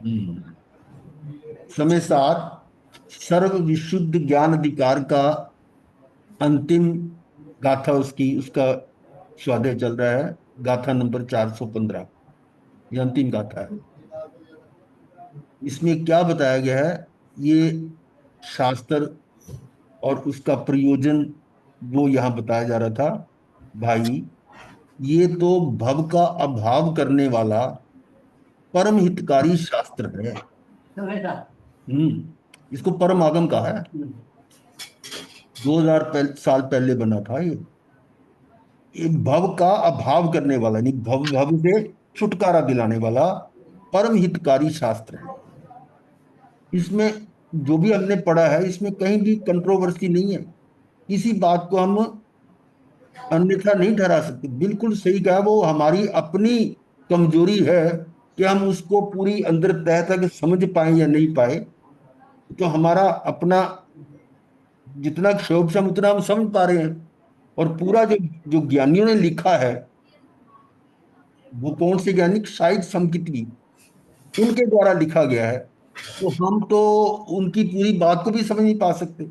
हम्म। समय सार सर्व विशुद्ध ज्ञान अधिकार का अंतिम गाथा, उसकी उसका स्वाध्याय चल रहा है। गाथा नंबर 415, ये अंतिम गाथा है। इसमें क्या बताया गया है, ये शास्त्र और उसका प्रयोजन वो यहाँ बताया जा रहा था। भाई, ये तो भव का अभाव करने वाला परम हितकारी शास्त्र है। इसको परम आगम कहा है। 2000 साल पहले बना था ये। भव का अभाव करने वाला, नहीं, भव भव से छुटकारा दिलाने वाला परम हितकारी शास्त्र है। इसमें जो भी हमने पढ़ा है, इसमें कहीं भी कंट्रोवर्सी नहीं है। किसी बात को हम अन्यथा नहीं ठहरा सकते। बिल्कुल सही कहा, वो हमारी अपनी कमजोरी है कि हम उसको पूरी अंदर तह तक समझ पाए या नहीं पाए। तो हमारा अपना जितना क्षोभ से हम उतना हम समझ पा रहे हैं। और पूरा जो जो ज्ञानियों ने लिखा है, वो कौन से ज्ञानी, शायद समकितवी, उनके द्वारा लिखा गया है। तो हम तो उनकी पूरी बात को भी समझ नहीं पा सकते।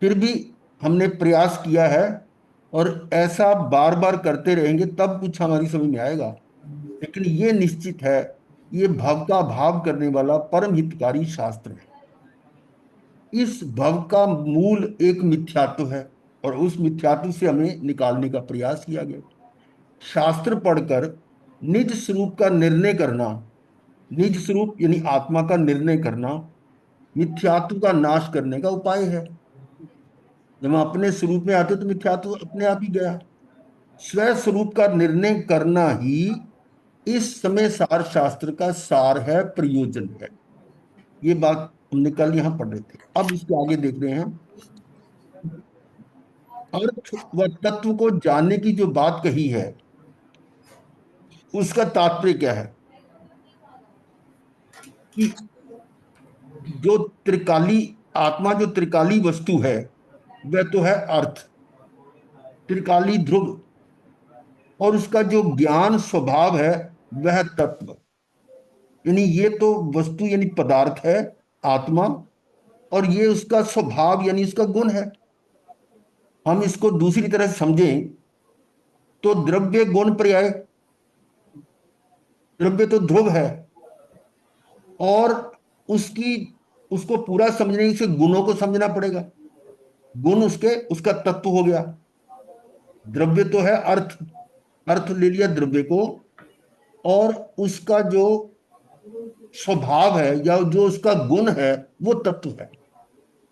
फिर भी हमने प्रयास किया है, और ऐसा बार बार करते रहेंगे तब कुछ हमारी समझ में आएगा। लेकिन ये निश्चित है, ये भव का भाव करने वाला परम हितकारी शास्त्र है। इस भव का मूल एक मिथ्यात्व है, और उस मिथ्यात्व से हमें निकालने का प्रयास किया गया। शास्त्र पढ़कर निज स्वरूप का निर्णय करना, निज स्वरूप यानी आत्मा का निर्णय करना, मिथ्यात्व का नाश करने का उपाय है। जब हम अपने स्वरूप में आते तो मिथ्यात्व अपने आप ही गया। स्व स्वरूप का निर्णय करना ही इस समय सार शास्त्र का सार है, प्रयोजन है। ये बात हमने कल यहां पढ़ रहे थे। अब इसके आगे देख रहे हैं। अर्थ व तत्व को जानने की जो बात कही है, उसका तात्पर्य क्या है कि जो त्रिकाली आत्मा, जो त्रिकाली वस्तु है, वह तो है अर्थ, त्रिकाली ध्रुव। और उसका जो ज्ञान स्वभाव है, वह तत्व। यानी ये तो वस्तु यानी पदार्थ है, आत्मा। और ये उसका स्वभाव यानी उसका गुण है। हम इसको दूसरी तरह से समझें तो द्रव्य गुण पर्याय, द्रव्य तो ध्रुव है। और उसकी उसको पूरा समझने से गुणों को समझना पड़ेगा। गुण उसके उसका तत्व हो गया। द्रव्य तो है अर्थ, अर्थ ले लिया द्रव्य को। और उसका जो स्वभाव है या जो उसका गुण है, वो तत्व है।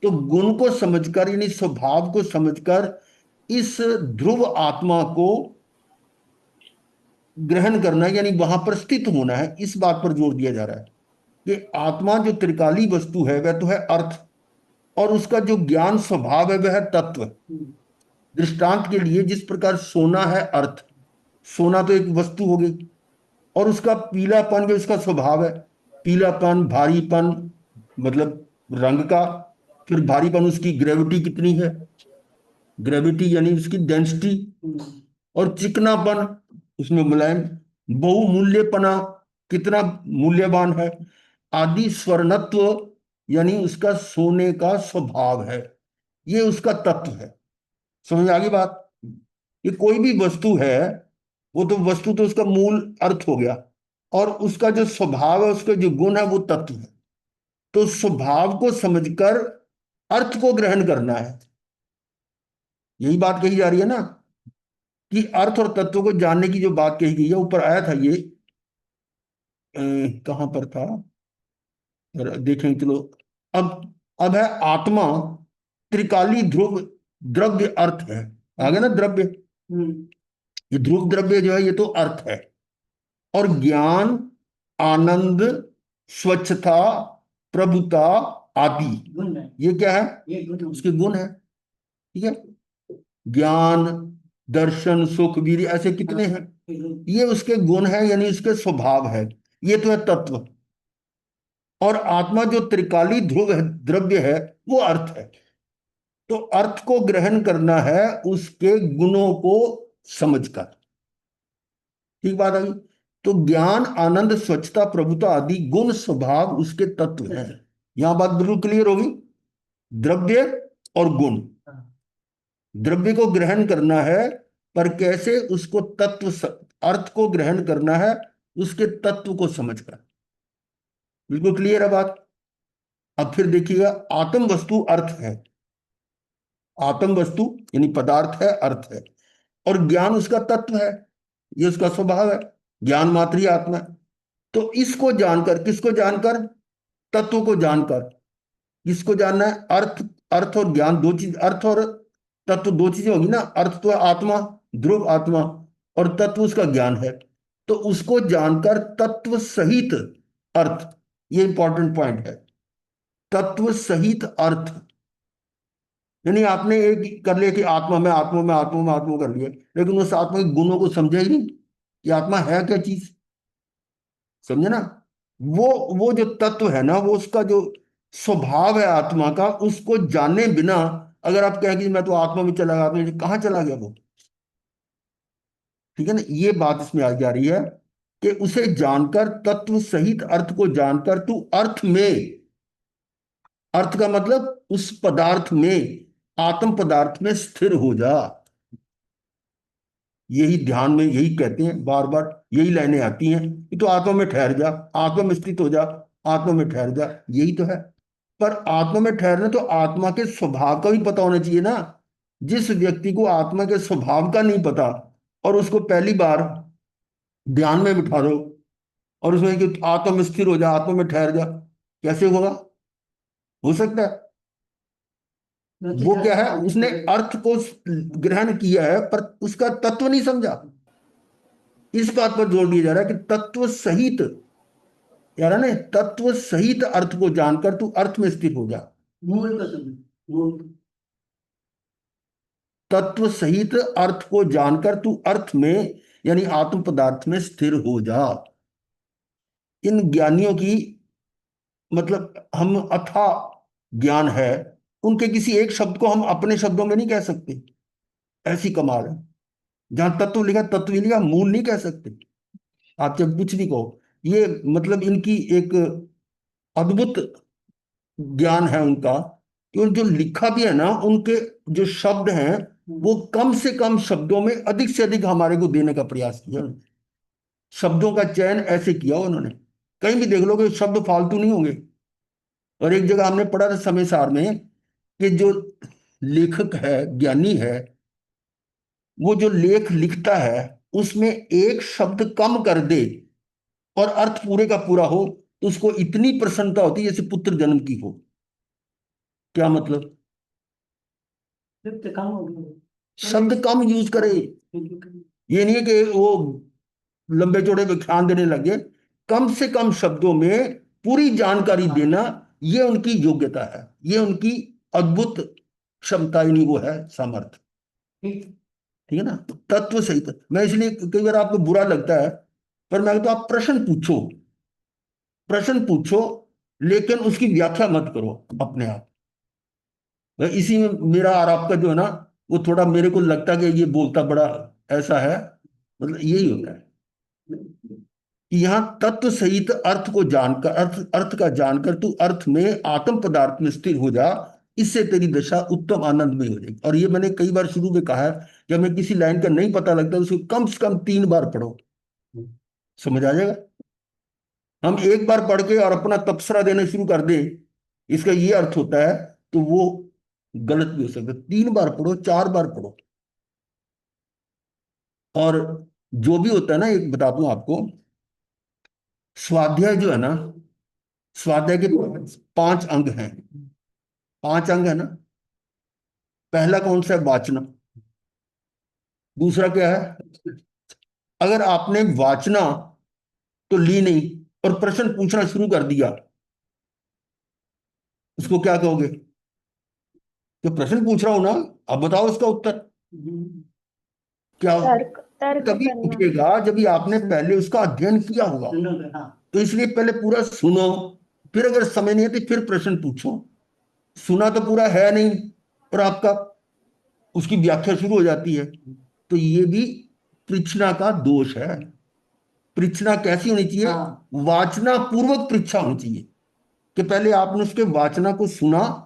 तो गुण को समझकर यानी स्वभाव को समझकर इस ध्रुव आत्मा को ग्रहण करना, यानी वहां पर स्थित होना है। इस बात पर जोर दिया जा रहा है कि आत्मा जो त्रिकाली वस्तु है, वह तो है अर्थ। और उसका जो ज्ञान स्वभाव है, वह है तत्व। दृष्टांत के लिए, जिस प्रकार सोना है अर्थ, सोना तो एक वस्तु हो गई। और उसका पीलापन भी उसका स्वभाव है। पीलापन, भारीपन, मतलब रंग का। फिर भारीपन, उसकी ग्रेविटी कितनी है, ग्रेविटी यानी उसकी डेंसिटी। और चिकनापन, उसमें मुलायम, बहुमूल्यपना, कितना मूल्यवान है, आदि स्वर्णत्व, यानी उसका सोने का स्वभाव है। ये उसका तत्व है। समझ आ गई बात। ये कोई भी वस्तु है, वो तो वस्तु तो उसका मूल अर्थ हो गया। और उसका जो स्वभाव है, उसका जो गुण है, वो तत्व है। तो स्वभाव को समझकर अर्थ को ग्रहण करना है। यही बात कही जा रही है ना, कि अर्थ और तत्व को जानने की जो बात कही गई है, ऊपर आया था ये। कहां पर था, जरा देखें चलो। अब है आत्मा त्रिकाली ध्रुव द्रव्य अर्थ है। आ गया ना द्रव्य। ये ध्रुव द्रव्य जो है, ये तो अर्थ है। और ज्ञान, आनंद, स्वच्छता, प्रभुता आदि, ये क्या है, उसके गुण है। ठीक है। ज्ञान, दर्शन, सुख, वीर, ऐसे कितने हैं, ये उसके गुण है, यानी उसके स्वभाव है। ये तो है तत्व। और आत्मा जो त्रिकाली ध्रुव है, द्रव्य है, वो अर्थ है। तो अर्थ को ग्रहण करना है उसके गुणों को समझकर। ठीक बात आई। तो ज्ञान, आनंद, स्वच्छता, प्रभुता आदि गुण स्वभाव उसके तत्व हैं। यहां बात बिल्कुल क्लियर होगी। द्रव्य और गुण। द्रव्य को ग्रहण करना है, पर कैसे उसको अर्थ को ग्रहण करना है, उसके तत्व को समझकर। बिल्कुल क्लियर है बात। अब फिर देखिएगा, आत्म वस्तु अर्थ है। आत्म वस्तु यानी पदार्थ है, अर्थ है। और ज्ञान उसका तत्व है, ये उसका स्वभाव है। ज्ञान मात्र ही आत्मा है। तो इसको जानकर, किसको जानकर? तत्व को जानकर। किसको जानना है? अर्थ। अर्थ और ज्ञान दो चीज, अर्थ और तत्व दो चीजें होगी ना। अर्थ तो है आत्मा, ध्रुव आत्मा, और तत्व उसका ज्ञान है। तो उसको जानकर तत्व सहित अर्थ, ये इंपॉर्टेंट पॉइंट है। तत्व सहित अर्थ, यानी आपने एक कर लिया कि आत्मा में, आत्मा में, आत्मा में, आत्मा कर लिया, लेकिन उस आत्मा के गुणों को समझा ही नहीं कि आत्मा है क्या चीज। समझे ना? वो वो जो तत्व है ना, वो उसका जो स्वभाव है आत्मा का, उसको जाने बिना अगर आप कहें कि मैं तो आत्मा में चला गया, आत्मा में, कहाँ चला गया वो? ठीक है ना? ये बात इसमें आ जा रही है कि उसे जानकर, तत्व सहित अर्थ को जानकर तू अर्थ में, अर्थ का मतलब उस पदार्थ में, आत्म पदार्थ में स्थिर हो जा। यही ध्यान में यही कहते हैं, बार बार यही लाइनें आती हैं कि तो आत्मा में ठहर जा, आत्मा में स्थित हो जा, आत्मा में ठहर जा, यही तो है। पर आत्मा में ठहरना तो आत्मा के स्वभाव का भी पता होना चाहिए ना। जिस व्यक्ति को आत्मा के स्वभाव का नहीं पता, और उसको पहली बार ध्यान में बिठा दो, और उसमें कि आत्मा में स्थिर हो जा, आत्मा में ठहर जा, कैसे होगा? हो सकता है? वो क्या है, उसने अर्थ को ग्रहण किया है, पर उसका तत्व नहीं समझा। इस बात पर जोर दिया जा रहा है कि तत्व सहित, यार है ना, तत्व सहित अर्थ को जानकर तू अर्थ में स्थिर हो जा। मूल का समझ, मूल। तत्व सहित अर्थ को जानकर तू अर्थ में, यानी आत्म पदार्थ में स्थिर हो जा। इन ज्ञानियों की, मतलब हम अथा ज्ञान है, उनके किसी एक शब्द को हम अपने शब्दों में नहीं कह सकते। ऐसी कमाल है। जहां तत्व लिखा, तत्व ही लिखा, मूल नहीं कह सकते। आप जब कुछ भी कहो, ये मतलब इनकी एक अद्भुत ज्ञान है उनका, कि उन जो लिखा भी है ना, उनके जो शब्द हैं, वो कम से कम शब्दों में अधिक से अधिक हमारे को देने का प्रयास किया। शब्दों का चयन ऐसे किया उन्होंने, कहीं भी देख लो कि शब्द फालतू नहीं होंगे। और एक जगह हमने पढ़ा था समय सार में, कि जो लेखक है, ज्ञानी है, वो जो लेख लिखता है, उसमें एक शब्द कम कर दे और अर्थ पूरे का पूरा हो, तो उसको इतनी प्रसन्नता होती है जैसे पुत्र जन्म की हो। क्या मतलब? शब्द कम यूज करे। ये नहीं है कि वो लंबे चौड़े व्याख्यान देने लगे। कम से कम शब्दों में पूरी जानकारी देना, ये उनकी योग्यता है, ये उनकी अद्भुत क्षमता, यानी वो है सामर्थ्य। ठीक है ना? तो तत्व सही था। मैं इसलिए कई बार आपको बुरा लगता है, पर मैं तो आप प्रश्न पूछो, प्रश्न पूछो, लेकिन उसकी व्याख्या मत करो अपने आप। इसी में मेरा और आपका जो है ना, वो थोड़ा मेरे को लगता है कि ये बोलता बड़ा ऐसा है, मतलब यही होता है कि यहाँ तत्व सहित अर्थ को जानकर, अर्थ अर्थ का जानकर तू अर्थ में, आत्म पदार्थ में स्थिर हो जा। इससे तेरी दशा उत्तम आनंद में हो जाएगी। और ये मैंने कई बार शुरू में कहा है, जब हमें किसी लाइन का नहीं पता लगता तो उसको कम से कम 3 बार पढ़ो, समझ आ जाएगा। हम एक बार पढ़ के और अपना तबसरा देने शुरू कर दें, इसका ये अर्थ होता है, तो वो गलत भी हो सकता है। 3 बार पढ़ो, 4 बार पढ़ो। और जो भी होता है ना, एक बता दूं आपको, स्वाध्याय जो है ना, स्वाध्याय के 5 अंग हैं। 5 अंग है ना। पहला कौन सा है? वाचना। दूसरा क्या है? अगर आपने वाचना तो ली नहीं और प्रश्न पूछना शुरू कर दिया, उसको क्या कहोगे? तो प्रश्न पूछ रहा हूं ना, अब बताओ इसका उत्तर क्या? तर्क तर्क तभी करना। उठेगा जब भी आपने पहले उसका अध्ययन किया होगा। तो इसलिए पहले पूरा सुनो, फिर अगर समय नहीं है तो फिर प्रश्न पूछो। सुना तो पूरा है नहीं, और आपका उसकी व्याख्या शुरू हो जाती है, तो ये भी तृष्णा का दोष है। परीक्षणा कैसी होनी चाहिए? हाँ। वाचना पूर्वक परीक्षा होनी चाहिए, कि पहले आपने उसके वाचना को सुना,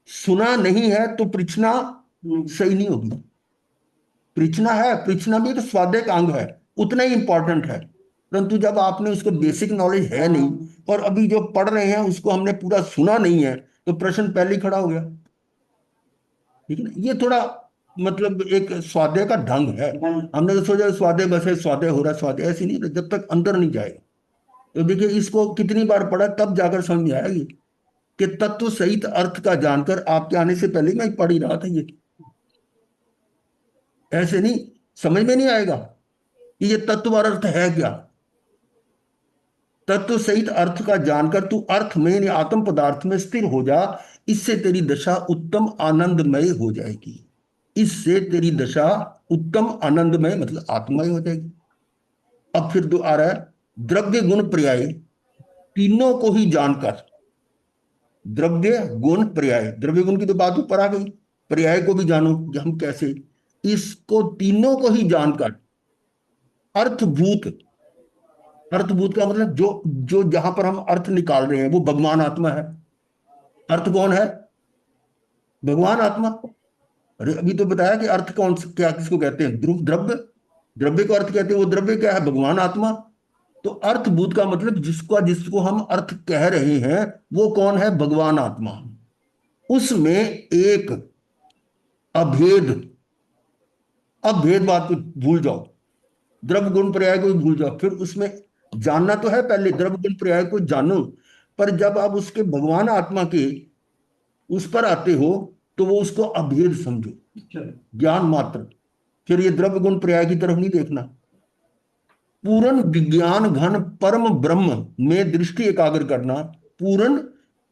सुना नहीं है तो परीक्षणा सही नहीं होगी। परीक्षणा है, परीक्षणा भी एक स्वाध्याय का अंग है, उतना ही इंपॉर्टेंट है। परंतु जब आपने उसको बेसिक नॉलेज है नहीं, और अभी जो पढ़ रहे हैं उसको हमने पूरा सुना नहीं है, तो प्रश्न पहले ही खड़ा हो गया। ठीक है ना? ये थोड़ा मतलब एक स्वाध्याय का ढंग है। हमने तो सोचा स्वाध्याय बस है, स्वाध्याय हो रहा है, स्वाध्याय। ऐसी नहीं, जब तक अंदर नहीं जाएगा। तो देखिए, इसको कितनी बार पढ़ा तब जाकर समझ में आएगी कि तत्व सहित अर्थ का जानकर, आपके आने से पहले मैं पढ़ ही रहा था ये। ऐसे नहीं, समझ में नहीं आएगा कि ये तत्व और अर्थ है क्या। तत्व सहित अर्थ का जानकर तू अर्थ में यानी आत्म पदार्थ में स्थिर हो जा, इससे तेरी दशा उत्तम आनंदमय हो जाएगी। इससे तेरी दशा उत्तम आनंदमय मतलब आत्ममय हो जाएगी। अब फिर दो आ रहा है, द्रव्य गुण पर्याय तीनों को ही जानकर। द्रव्य गुण पर्याय, द्रव्य गुण की तो बात ऊपर आ गई, पर्याय को भी जानो कि हम कैसे। इसको तीनों को ही जानकर अर्थभूत, अर्थभूत का मतलब जो जो जहां पर हम अर्थ निकाल रहे हैं वो भगवान आत्मा है। अर्थ कौन है? भगवान आत्मा। अरे अभी तो बताया कि अर्थ कौन क्या किसको कहते हैं? ध्रुव द्रव्य, द्रव्य को अर्थ कहते हैं। वो द्रव्य क्या है? भगवान आत्मा। तो अर्थभूत का मतलब जिसको जिसको हम अर्थ कह रहे हैं वो कौन है? भगवान आत्मा। उसमें एक अभेद, अभेद बात को भूल जाओ, द्रव्य गुण पर्याय को भी भूल जाओ। फिर उसमें जानना तो है, पहले द्रव्य गुण पर्याय को जानो, पर जब आप उसके भगवान आत्मा के उस पर आते हो तो वो उसको अभेद समझो, ज्ञान मात्र। फिर ये द्रव्य गुण पर्याय की तरफ नहीं देखना। पूर्ण विज्ञान घन परम ब्रह्म में दृष्टि एकाग्र करना। पूर्ण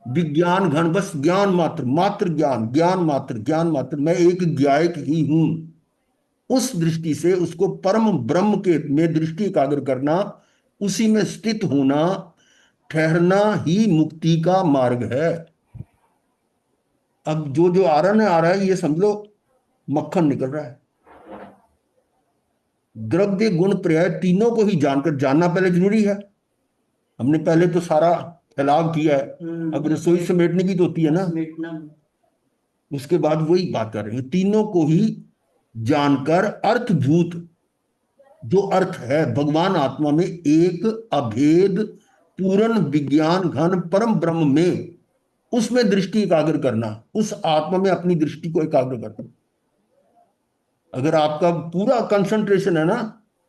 विज्ञान घन, बस ज्ञान मात्र, मात्र ज्ञान, ज्ञान मात्र, ज्ञान मात्र, मैं एक ज्ञायक ही हूं। उस दृष्टि से उसको परम ब्रह्म के में दृष्टि एकाग्र करना, उसी में स्थित होना, ठहरना ही मुक्ति का मार्ग है। अब जो जो आरण आ रहा है ये समझ लो मक्खन निकल रहा है। द्रव्य गुण पर्याय तीनों को ही जानकर, जानना पहले जरूरी है। हमने पहले तो सारा फैलाव किया है, अब रसोई समेटने की तो होती है ना, उसके बाद वही बात कर रहे हैं। तीनों को ही जानकर अर्थभूत, जो अर्थ है भगवान आत्मा में एक अभेद पूर्ण विज्ञान घन परम ब्रह्म में, उसमें दृष्टि एकाग्र करना, उस आत्मा में अपनी दृष्टि को एकाग्र करना। अगर आपका पूरा कंसंट्रेशन है ना,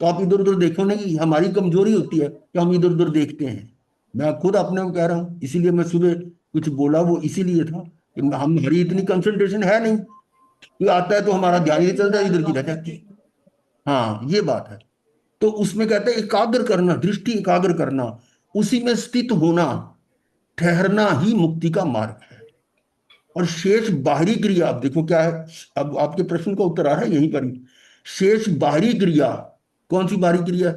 तो आप इधर उधर देखो नहीं। हमारी कमजोरी होती है कि हम इधर उधर देखते हैं। मैं खुद अपने को कह रहा हूं, इसीलिए मैं सुबह कुछ बोला वो इसीलिए था कि हम हमारी इतनी कंसंट्रेशन है नहीं। कोई आता है तो हमारा ध्यान ही चलता है, इधर की रह जाती है। हाँ ये बात है। तो उसमें कहते हैं एकाग्र करना, दृष्टि एकाग्र करना, उसी में स्थित होना, ठहरना ही मुक्ति का मार्ग है। और शेष बाहरी क्रिया, आप देखो क्या है। अब आपके प्रश्न का उत्तर आ रहा है यहीं पर ही। शेष बाहरी क्रिया, कौन सी बाहरी क्रिया?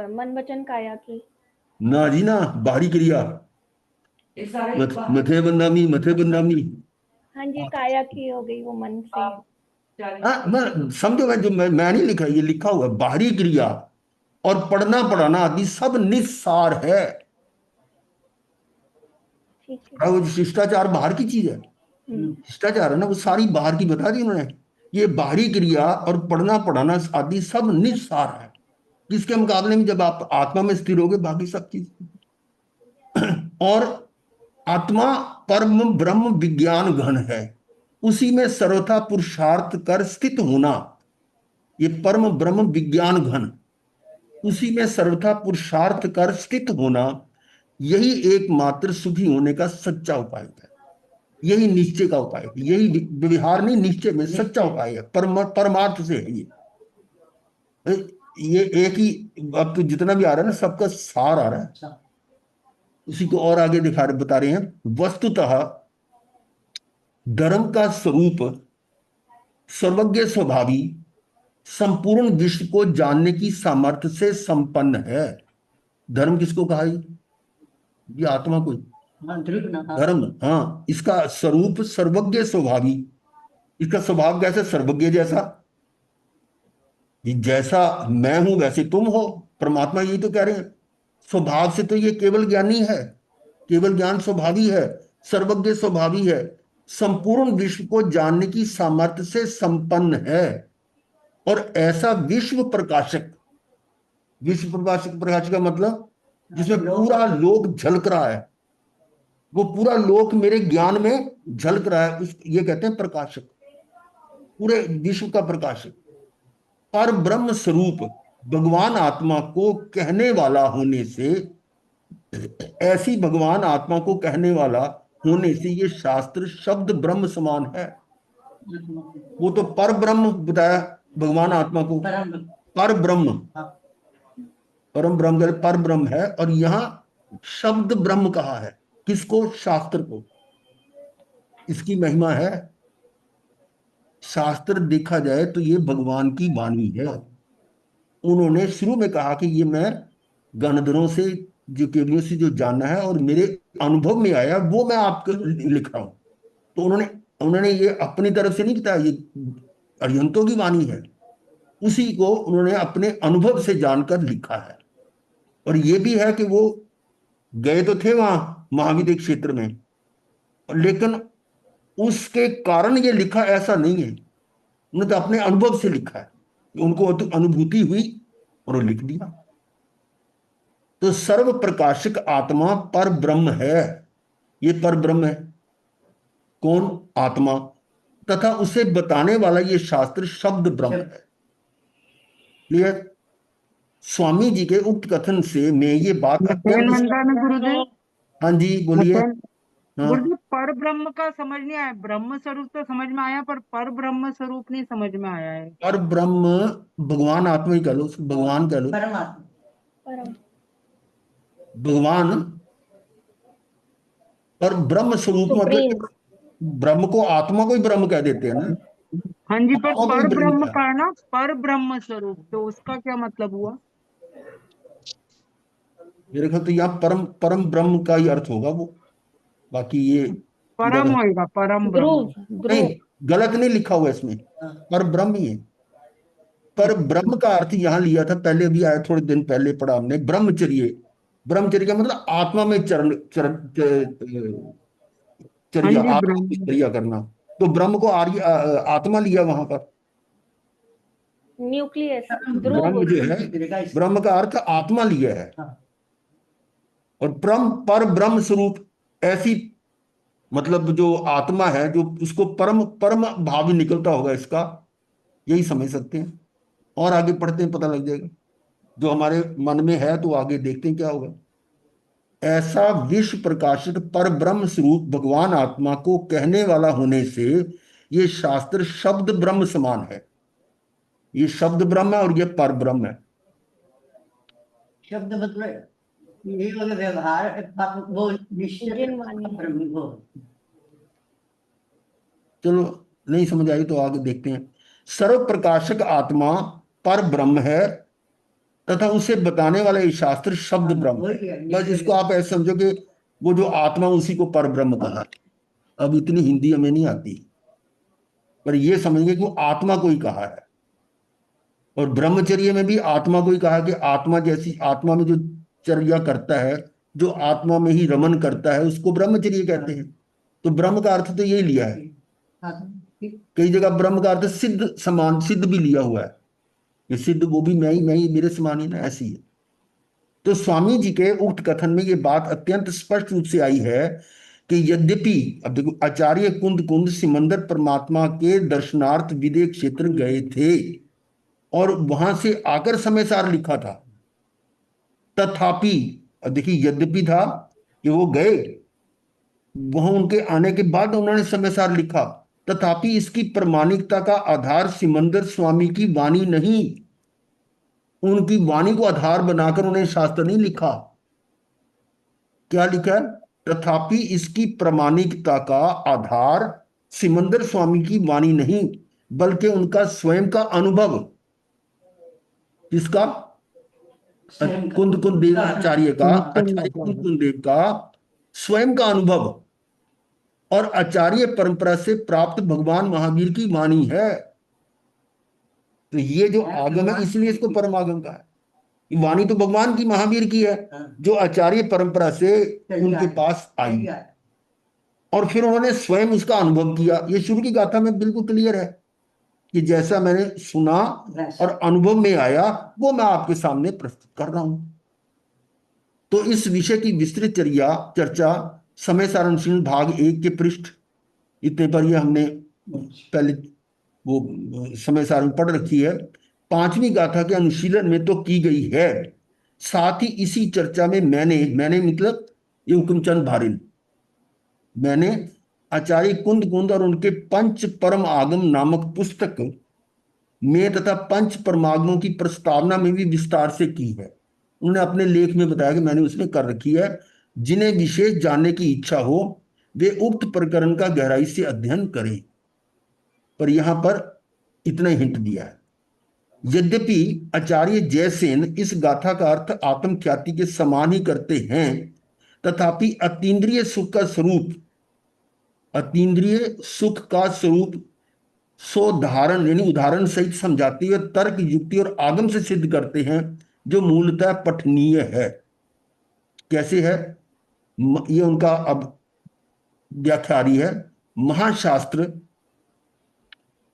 मन वचन काया की। ना जी ना, बाहरी क्रिया मथे बंदामी, मथे बंदामी। हाँ जी, काया की हो गई वो मन से। हाँ मैं समझो, मैं नहीं लिखा, ये लिखा हुआ है बाहरी क्रिया और पढ़ना पढ़ाना आदि सब निस्सार है। ठीक है। और वो जो शिष्टाचार बाहर की चीज है, शिष्टाचार है ना, वो सारी बाहर की बता दी उन्होंने। ये बाहरी क्रिया और पढ़ना पढ़ाना आदि सब निस्सार है, जिसके मुकाबले में जब आप आत्मा में स्थिर होगे बाकी सब चीज। और आत्मा परम ब्रह्म विज्ञान घन है, उसी में सर्वथा पुरुषार्थ कर स्थित होना। ये परम ब्रह्म विज्ञान घन, उसी में सर्वथा पुरुषार्थ कर स्थित होना, यही एकमात्र सुखी होने का सच्चा उपाय है। यही निश्चय का उपाय है। यही व्यवहार नहीं, निश्चय में सच्चा उपाय है, परमार्थ से है ये एक ही। अब तो जितना भी आ रहा है ना सबका सार आ रहा है। उसी को और आगे दिखा रहे बता रहे हैं, वस्तुतः धर्म का स्वरूप सर्वज्ञ स्वभावी संपूर्ण विश्व को जानने की सामर्थ्य से संपन्न है। धर्म किसको कहा? ये आत्मा को धर्म। हाँ, इसका स्वरूप सर्वज्ञ स्वभावी। इसका स्वभाव कैसे? सर्वज्ञ जैसा, ये जैसा मैं हूं वैसे तुम हो। परमात्मा यही तो कह रहे हैं, स्वभाव से तो ये केवल ज्ञानी है, केवल ज्ञान स्वभावी है, सर्वज्ञ स्वभावी है, संपूर्ण विश्व को जानने की सामर्थ्य से संपन्न है, और ऐसा विश्व प्रकाशक, विश्व प्रकाशक, प्रकाश का मतलब जिसमें पूरा लोक झलक रहा है, वो पूरा लोक मेरे ज्ञान में झलक रहा है, उस ये कहते हैं प्रकाशक, पूरे विश्व का प्रकाशक। पर ब्रह्म स्वरूप भगवान आत्मा को कहने वाला होने से, ऐसी भगवान आत्मा को कहने वाला होने से ये शास्त्र शब्द ब्रह्म समान है। वो तो पर ब्रह्म बताया भगवान आत्मा को, पर ब्रह्म, परम ब्रह्म पर ब्रह्म है, और यहां शब्द ब्रह्म कहा है। किसको? शास्त्र को। इसकी महिमा है। शास्त्र देखा जाए तो ये भगवान की वाणी है। उन्होंने शुरू में कहा कि ये मैं गणधरों से, जो केवलियों से जो जानना है और मेरे अनुभव में आया वो मैं आपको लिख रहा हूं। तो उन्होंने उन्होंने ये अपनी तरफ से नहीं बताया, ये अरिहंतों की वाणी है। उसी को उन्होंने अपने अनुभव से जानकर लिखा है। और ये भी है कि वो गए तो थे वहां महाविद्य क्षेत्र में, लेकिन उसके कारण ये लिखा ऐसा नहीं है। उन्होंने तो अपने अनुभव से लिखा है, उनको तो अनुभूति हुई और वो लिख दिया। तो सर्व प्रकाशक आत्मा पर ब्रह्म है। ये पर ब्रह्म है कौन? आत्मा। तथा उसे बताने वाला ये शास्त्र शब्द ब्रह्म है। क्लियर? स्वामी जी के उक्त कथन से मैं ये बात अत्यंत, गुरुदेव, हाँ जी बोलिए। हाँ, गुरुदेव, पर ब्रह्म का समझ नहीं आया। ब्रह्म स्वरूप तो समझ में आया, पर ब्रह्म स्वरूप नहीं समझ में आया है। पर ब्रह्म भगवान आत्मा ही कह लो, उसको भगवान कह लो, परम भगवान। पर ब्रह्म स्वरूप सुप्रीम। मतलब ब्रह्म को, आत्मा को ही ब्रह्म कह देते हैं ना, हाँ जी, आत्मा को ही पर ब्रह्म ब्रह्म कहा। का ना, पर ब्रह्म स्वरूप, तो उसका क्या मतलब हुआ? मेरे ख्याल तो यहाँ परम, परम ब्रह्म का ही अर्थ होगा वो। बाकी ये परम गलत, होएगा, परम ध्रुव ब्रह्म। नहीं, ध्रुव गलत नहीं लिखा हुआ इसमें, पर ब्रह्म ही है। पर ब्रह्म का अर्थ यहां लिया था, पहले भी आया, थोड़े दिन पहले पढ़ा हमने, ब्रह्मचर्य। ब्रह्मचर्य का मतलब आत्मा में चरण चरण हाँ चर्या, जी, आत्मा की ब्रह्म। चर्या करना। तो ब्रह्म को आर्य आत्मा लिया वहां पर। न्यूक्लियस ध्रुव। ब्रह्म जो है, ब्रह्म का अर्थ आत्मा लिया है। और परम, पर ब्रह्म स्वरूप, ऐसी मतलब जो आत्मा है, जो उसको परम, परम भाव निकलता होगा इसका, यही समझ सकते हैं। और आगे पढ़ते हैं, पता लग जाएगा। जो हमारे मन में है तो आगे देखते हैं क्या होगा। ऐसा विश्व प्रकाशित पर ब्रह्म स्वरूप भगवान आत्मा को कहने वाला होने से ये शास्त्र शब्द ब्रह्म समान है। ये शब्द ब्रह्म है और ये पर ब्रह्म है। शब्द मतलब ये वाला व्यवहार वो निश्चित जिन वाणी। ब्रह्म वो। चलो, नहीं समझ आई तो आगे देखते हैं। सर्व प्रकाशक आत्मा पर ब्रह्म है, तथा उसे बताने वाला ये शास्त्र शब्द ब्रह्म है। बस इसको आप ऐसे समझो कि वो जो आत्मा, उसी को पर ब्रह्म कहा। अब इतनी हिंदी हमें नहीं आती, पर ये समझिए कि वो आत्मा को ही कहा है। और ब्रह्मचर्य में भी आत्मा को ही कहा कि आत्मा जैसी, आत्मा में जो चर्या करता है, जो आत्मा में ही रमन करता है, उसको ब्रह्मचर्य कहते हैं। तो ब्रह्म का अर्थ तो यही लिया है। कई जगह ब्रह्म का अर्थ सिद्ध, समान, सिद्ध भी लिया हुआ है। ये सिद्ध वो भी मैं ही मेरे समान ही ना, ऐसी है। तो स्वामी जी के उक्त कथन में ये बात अत्यंत स्पष्ट रूप से आई है कि यद्यपि, अब देखो, आचार्य कुंद कुंद सिमंदर परमात्मा के दर्शनार्थ विदेह क्षेत्र गए थे और वहां से आकर समय सार लिखा था। तथापि, अब देखिए, यद्यपि था कि वो गए, वहां उनके आने के बाद उन्होंने समय सार लिखा, तथापि इसकी प्रमाणिकता का आधार सिमंदर स्वामी की वाणी नहीं। उनकी वाणी को आधार बनाकर उन्हें शास्त्र नहीं लिखा। क्या लिखा है? तथापि इसकी प्रमाणिकता का आधार सिमंदर स्वामी की वाणी नहीं, बल्कि उनका स्वयं का अनुभव। किसका? कुंद कुंद देव आचार्य का, आचार्य कुंद कुंद देव का स्वयं का अनुभव और आचार्य परंपरा से प्राप्त भगवान महावीर की वाणी है। तो ये जो आगम है, इसलिए इसको परमागम कहा है। ये वाणी तो भगवान की, महावीर की है, हाँ, जो आचार्य परंपरा से सही उनके बात। पास आई, सही बात। और फिर उन्होंने स्वयं उसका अनुभव किया। ये शुरू की गाथा में बिल्कुल क्लियर है कि जैसा मैंने सुना बस। और अनुभव में आया वो मैं आपके सामने प्रस्तुत कर रहा हूं। तो इस विषय की विस्तृत चर्चा समय सारण भाग 1 के पृष्ठ इतने पर ये हमने पहले वो समय सारण पढ़ रखी है। 5वीं गाथा के अनुशीलन में तो की गई है। साथ ही इसी चर्चा में मैंने मतलब ये हुकुमचंद भारिल, मैंने आचार्य कुंद कुंद और उनके पंच परम आगम नामक पुस्तक में तथा पंच परमागमों की प्रस्तावना में भी विस्तार से की है। उन्होंने अपने लेख में बताया कि मैंने उसमें कर रखी है। जिन्हें विशेष जानने की इच्छा हो वे उक्त प्रकरण का गहराई से अध्ययन करें। पर यहां पर इतना हिंट दिया है। यद्यपि आचार्य जयसेन इस गाथा का अर्थ आत्मख्याति के समान ही करते हैं, तथापि अतीन्द्रिय सुख का स्वरूप सोदाहरण यानी उदाहरण सहित समझाते हुए तर्क युक्ति और आगम से सिद्ध करते हैं, जो मूलतः पठनीय है। कैसे है? ये उनका अब व्याख्यारी है। महाशास्त्र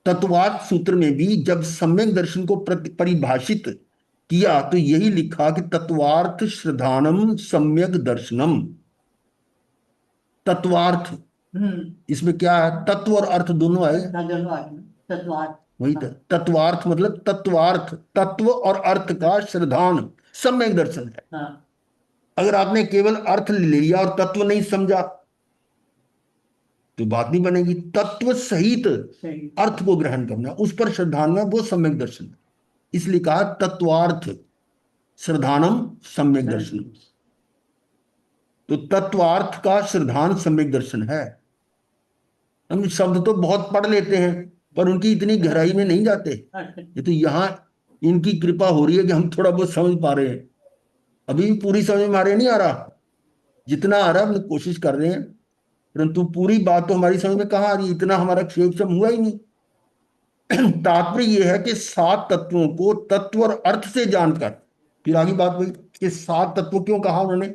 तत्वार्थ सूत्र में भी जब सम्यक दर्शन को परिभाषित किया तो यही लिखा कि तत्वार्थ श्रद्धानम सम्यक दर्शनम। तत्वार्थ, इसमें क्या है? तत्व और अर्थ दोनों आए। दोनों आए, तत्वार्थ। वही तत्वार्थ मतलब तत्वार्थ, तत्व और अर्थ का श्रद्धान सम्यक दर्शन है। हाँ। अगर आपने केवल अर्थ ले लिया और तत्व नहीं समझा तो बात नहीं बनेगी। तत्व सहित सही। अर्थ को ग्रहण करना, उस पर श्रद्धान में, वो सम्यक दर्शन है। इसलिए कहा तत्वार्थ श्रद्धानम सम्यक दर्शन। तो तत्वार्थ का श्रद्धान सम्यक दर्शन है। हम शब्द तो बहुत पढ़ लेते हैं पर उनकी इतनी गहराई में नहीं जाते। ये तो यहाँ इनकी कृपा हो रही है कि हम थोड़ा बहुत समझ पा रहे हैं। अभी भी पूरी समझ में आ रहे नहीं आ रहा, जितना आ रहा है हम कोशिश कर रहे हैं, परंतु पूरी बात तो हमारी समझ में कहाँ आ रही है, इतना हमारा क्षेत्र हुआ ही नहीं। तात्पर्य यह है कि 7 तत्वों को तत्व और अर्थ से जानकर, फिर आगे बात हुई कि 7 तत्व क्यों कहा उन्होंने।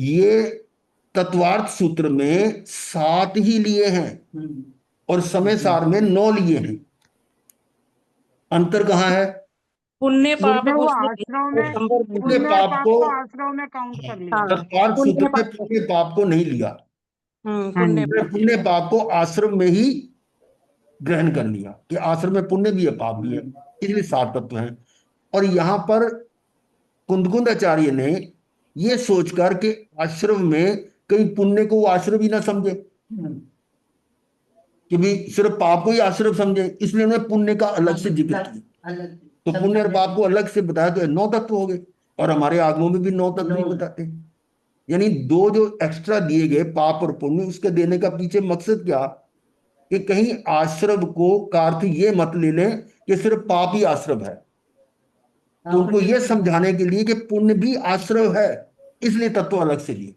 ये तत्वार्थ सूत्र में 7 ही लिए हैं और समय सार में 9 लिए हैं। अंतर कहाँ है? पुण्य पाप वो को आश्रम में संवर्धित। पुण्य और पाप पाप को, को आश्रम में काउंट कर लिया। हाँ, तत्वार्थ सूत्र पुण्य में पाप। पुण्य पाप को नहीं लिया। पुण्य पुण्य पाप को आश्रम में ही ग्रहण कर लिया कि आश्रम में पुण्य भी है पाप भी है, इसलिए 7 तत्व हैं। और यहां पर कुंदकुंद आचार्य ने ये सोचकर कि आश्रम में कहीं पुण्य को वो आश्रम ही ना समझे कि भी सिर्फ पाप को ही आश्रम समझे, इसलिए उन्होंने पुण्य का अलग से जिक्र किया। तो पुण्य और पाप को अलग से बताया तो 9 तत्व हो गए। और हमारे आगमों में भी 9 तत्व ही बताते हैं। यानी 2 जो एक्स्ट्रा दिए गए पाप और पुण्य, उसके देने का पीछे मकसद क्या कि कहीं आश्रम को का अर्थ ये मत ले लें कि सिर्फ पाप ही आश्रम है। तो उनको ये समझाने के लिए कि पुण्य भी आश्रय है, इसलिए तत्व अलग से लिए।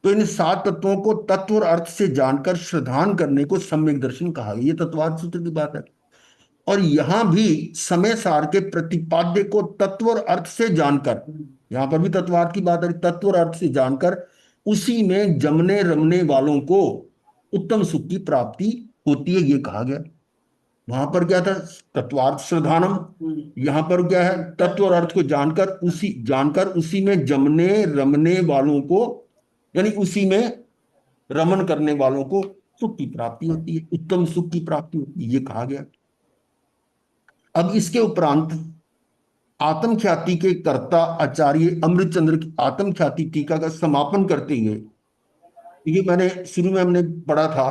तो इन 7 तत्वों को तत्व और अर्थ से जानकर श्रद्धान करने को सम्यक दर्शन कहा गया। ये तत्वार्थ सूत्र की बात है। और यहां भी समय सार के प्रतिपाद्य को तत्व और अर्थ से जानकर, यहां पर भी तत्वार्थ की बात है, तत्व और अर्थ से जानकर उसी में जमने रमने वालों को उत्तम सुख की प्राप्ति होती है, ये कहा गया। वहां पर क्या था? तत्वार्थ श्रद्धानम। यहां पर क्या है? तत्व और अर्थ को जानकर उसी में जमने रमने वालों को, यानी उसी में रमन करने वालों को सुख की प्राप्ति होती है, उत्तम सुख की प्राप्ति होती है, ये कहा गया। अब इसके उपरांत आत्मख्याति के कर्ता आचार्य अमृतचंद्र की आत्मख्याति टीका का समापन करते हुए, ये मैंने शुरू में हमने पढ़ा था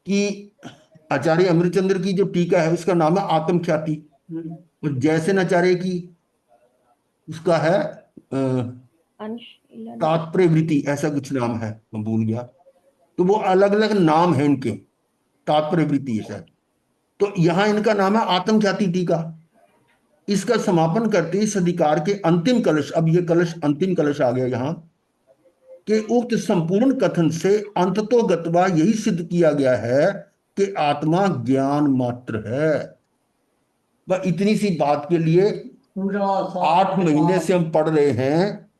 कि आचार्य अमृतचंद्र की जो टीका है उसका नाम है आत्मख्याति, और जयसेन आचार्य की उसका है तात्पर्य वृत्ति, ऐसा कुछ नाम है, मैं भूल गया। तो वो अलग अलग नाम है इनके, तात्पर्य वृत्ति है शायद। तो यहां इनका नाम है आत्मख्याति टीका। इसका समापन करते इस अधिकार के अंतिम कलश, अब ये कलश अंतिम कलश आ गया यहां कि उक्त संपूर्ण कथन से अंततोगत्वा यही सिद्ध किया गया है कि आत्मा ज्ञान मात्र है। बस इतनी सी बात के लिए पूरा 8 महीने से हम पढ़ रहे हैं,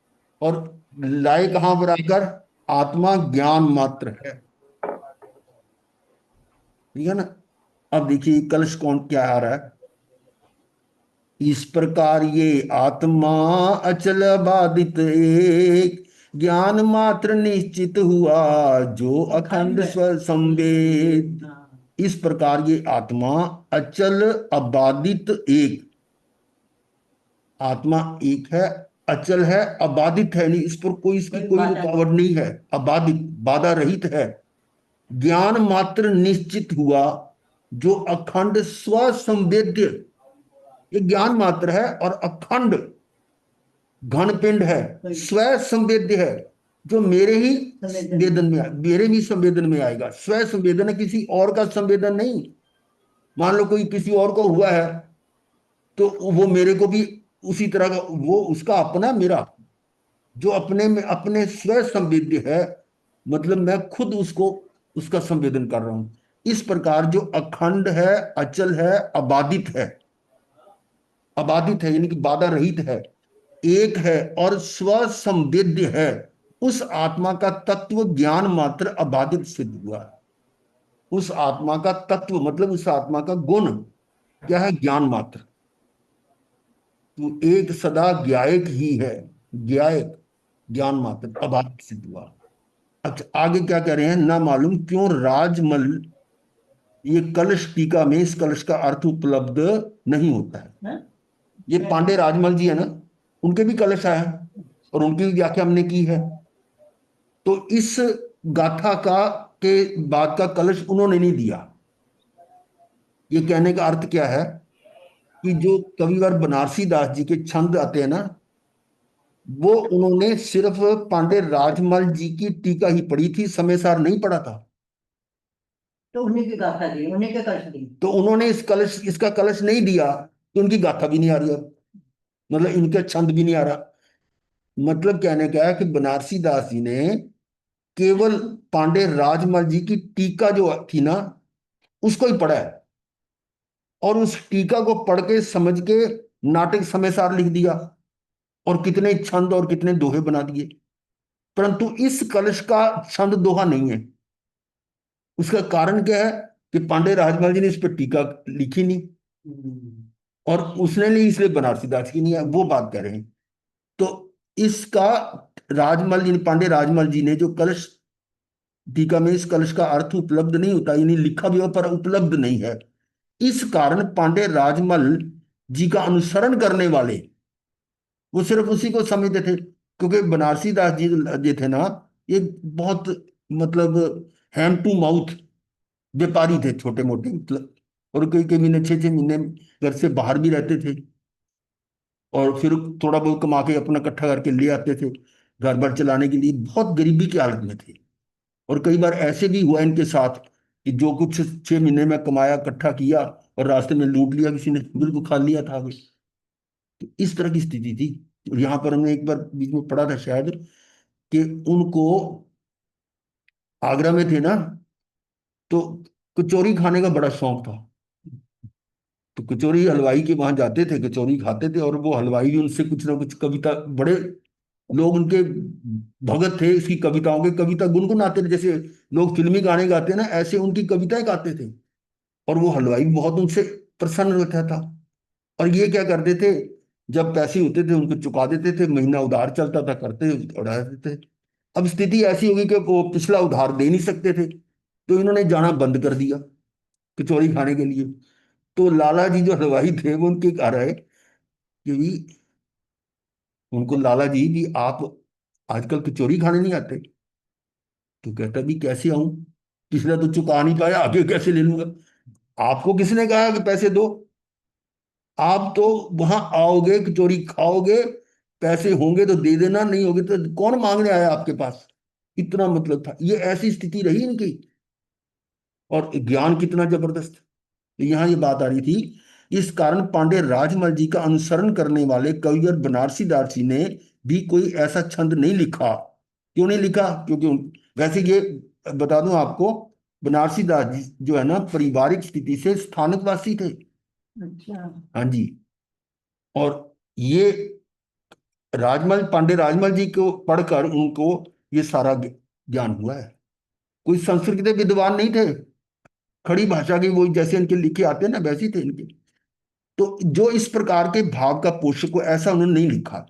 और लाए कहां बराबर? आत्मा ज्ञान मात्र है। ठीक है ना? अब देखिए कलश कौन क्या आ रहा है। इस प्रकार ये आत्मा अचल बाधित एक ज्ञान मात्र निश्चित हुआ, जो अखंड स्व संवेद। इस प्रकार ये आत्मा अचल अबाधित एक, आत्मा एक है, अचल है, अबाधित है, नहीं इस पर कोई इसकी कोई कोई बाधा रुकावट नहीं है, अबाधित बाधा रहित है। ज्ञान मात्र निश्चित हुआ, जो अखंड स्व संवेद्य, ये ज्ञान मात्र है और अखंड घन पिंड है, स्व संवेद्य है, जो मेरे ही संवेदन में मेरे भी संवेदन में आएगा। स्व संवेदन है, किसी और का संवेदन नहीं। मान लो कोई किसी और को हुआ है, तो वो मेरे को भी उसी तरह का, वो उसका अपना मेरा, जो अपने में अपने स्व संवेद्य है, मतलब मैं खुद उसको उसका संवेदन कर रहा हूं। इस प्रकार जो अखंड है, अचल है, अबाधित है, अबाधित है यानी कि बाधा रहित है, एक है और स्व संवेद्य है, उस आत्मा का तत्व ज्ञान मात्र अबाधित सिद्ध हुआ है। उस आत्मा का तत्व मतलब उस आत्मा का गुण क्या है? ज्ञान मात्र। तो एक सदा ज्ञायक ही है, ज्ञायक ज्ञान मात्र अबाधित सिद्ध हुआ। अच्छा आगे क्या कह रहे हैं? ना मालूम क्यों राजमल, ये कलश टीका में इस कलश का अर्थ उपलब्ध नहीं होता है। ये पांडे राजमल जी है ना, उनके भी कलश आया है और उनकी भी व्याख्या हमने की है। तो इस गाथा का के बाद का कलश उन्होंने नहीं दिया। ये कहने का अर्थ क्या है कि जो कविवर बनारसी दास जी के छंद आते हैं ना, वो उन्होंने सिर्फ पांडे राजमल जी की टीका ही पढ़ी थी, समय सार नहीं पढ़ा था। तो उन्हीं की गाथा दी, उन्हीं के कष्ट दी। तो उन्होंने इसका कलश नहीं दिया, तो उनकी गाथा भी नहीं आ रही अब, मतलब इनका छंद भी नहीं आ रहा। मतलब कहने का है कि बनारसी दास जी ने केवल पांडे राजमल जी की टीका जो थी ना, उसको ही पढ़ा है, और उस टीका को पढ़ के समझ के नाटक समय सार लिख दिया, और कितने छंद और कितने दोहे बना दिए। परंतु इस कलश का छंद दोहा नहीं है। उसका कारण क्या है कि पांडे राजमल जी ने इस पर टीका लिखी नहीं, और उसने नहीं इसलिए बनारसी दास की नहीं है, वो बात कर रहे हैं। तो इसका राजमल जी पांडे राजमल जी ने जो कलश टीका में इस कलश का अर्थ उपलब्ध नहीं होता, यानी लिखा भी हो पर उपलब्ध नहीं है, इस कारण पांडे राजमल जी का अनुसरण करने वाले वो सिर्फ उसी को समझते थे। क्योंकि बनारसी दास जी जो थे ना, ये बहुत मतलब हैंड टू माउथ व्यापारी थे, छोटे मोटे मतलब, और कई कई महीने 6 6 महीने घर से बाहर भी रहते थे, और फिर थोड़ा बहुत कमा के अपना इकट्ठा करके ले आते थे घर भर चलाने के लिए। बहुत गरीबी की हालत में थे, और कई बार ऐसे भी हुआ इनके साथ कि जो कुछ 6 महीने में कमाया इकट्ठा किया और रास्ते में लूट लिया किसी ने, बिल्कुल खा लिया था। तो इस तरह की स्थिति थी। और यहाँ पर हमने एक बार बीच में पढ़ा था शायद कि उनको आगरा में थे ना, तो कचौरी खाने का बड़ा शौक था। तो कचौरी हलवाई के वहां जाते थे, कचौरी खाते थे, और वो हलवाई भी उनसे कुछ ना कुछ कविता, बड़े लोग उनके भगत थे इसकी कविताओं के, कविता गुनगुनाते थे, जैसे लोग फिल्मी गाने गाते हैं ना, ऐसे उनकी कविताएं गाते थे। और वो हलवाई भी बहुत उनसे प्रसन्न रहता था। और ये क्या करते थे, जब पैसे होते थे उनको चुका देते थे, महीना उधार चलता था, करते उड़ा देते थे। अब स्थिति ऐसी होगी कि वो पिछला उधार दे नहीं सकते थे, तो इन्होंने जाना बंद कर दिया कचौरी खाने के लिए। तो लाला जी जो हलवाई थे वो उनके कह रहे कि भी, उनको लाला जी भी आप आजकल कचौरी खाने नहीं आते? तो कहता भी कैसे आऊं, पिछला तो चुका नहीं पाया, आगे कैसे ले लूंगा? आपको किसने कहा कि पैसे दो? आप तो वहां आओगे, कचौरी खाओगे, पैसे होंगे तो दे देना, नहीं होगे तो कौन मांगने आया आपके पास? इतना मतलब था, ये ऐसी स्थिति रही इनकी। और ज्ञान कितना जबरदस्त। तो यहाँ ये बात आ रही थी, इस कारण पांडे राजमल जी का अनुसरण करने वाले कविवर बनारसी दास जी ने भी कोई ऐसा छंद नहीं लिखा। क्यों नहीं लिखा? क्योंकि वैसे ये बता दूं आपको, बनारसी दास जी जो है ना, पारिवारिक स्थिति से स्थानकवासी थे, अच्छा। हाँ जी। और ये राजमल पांडे राजमल जी को पढ़कर उनको ये सारा ज्ञान हुआ है। कोई संस्कृत के विद्वान नहीं थे, खड़ी भाषा के वो जैसे इनके लिखे आते हैं ना वैसे ही थे इनके। तो जो इस प्रकार के भाव का पोषक हो ऐसा उन्होंने नहीं लिखा।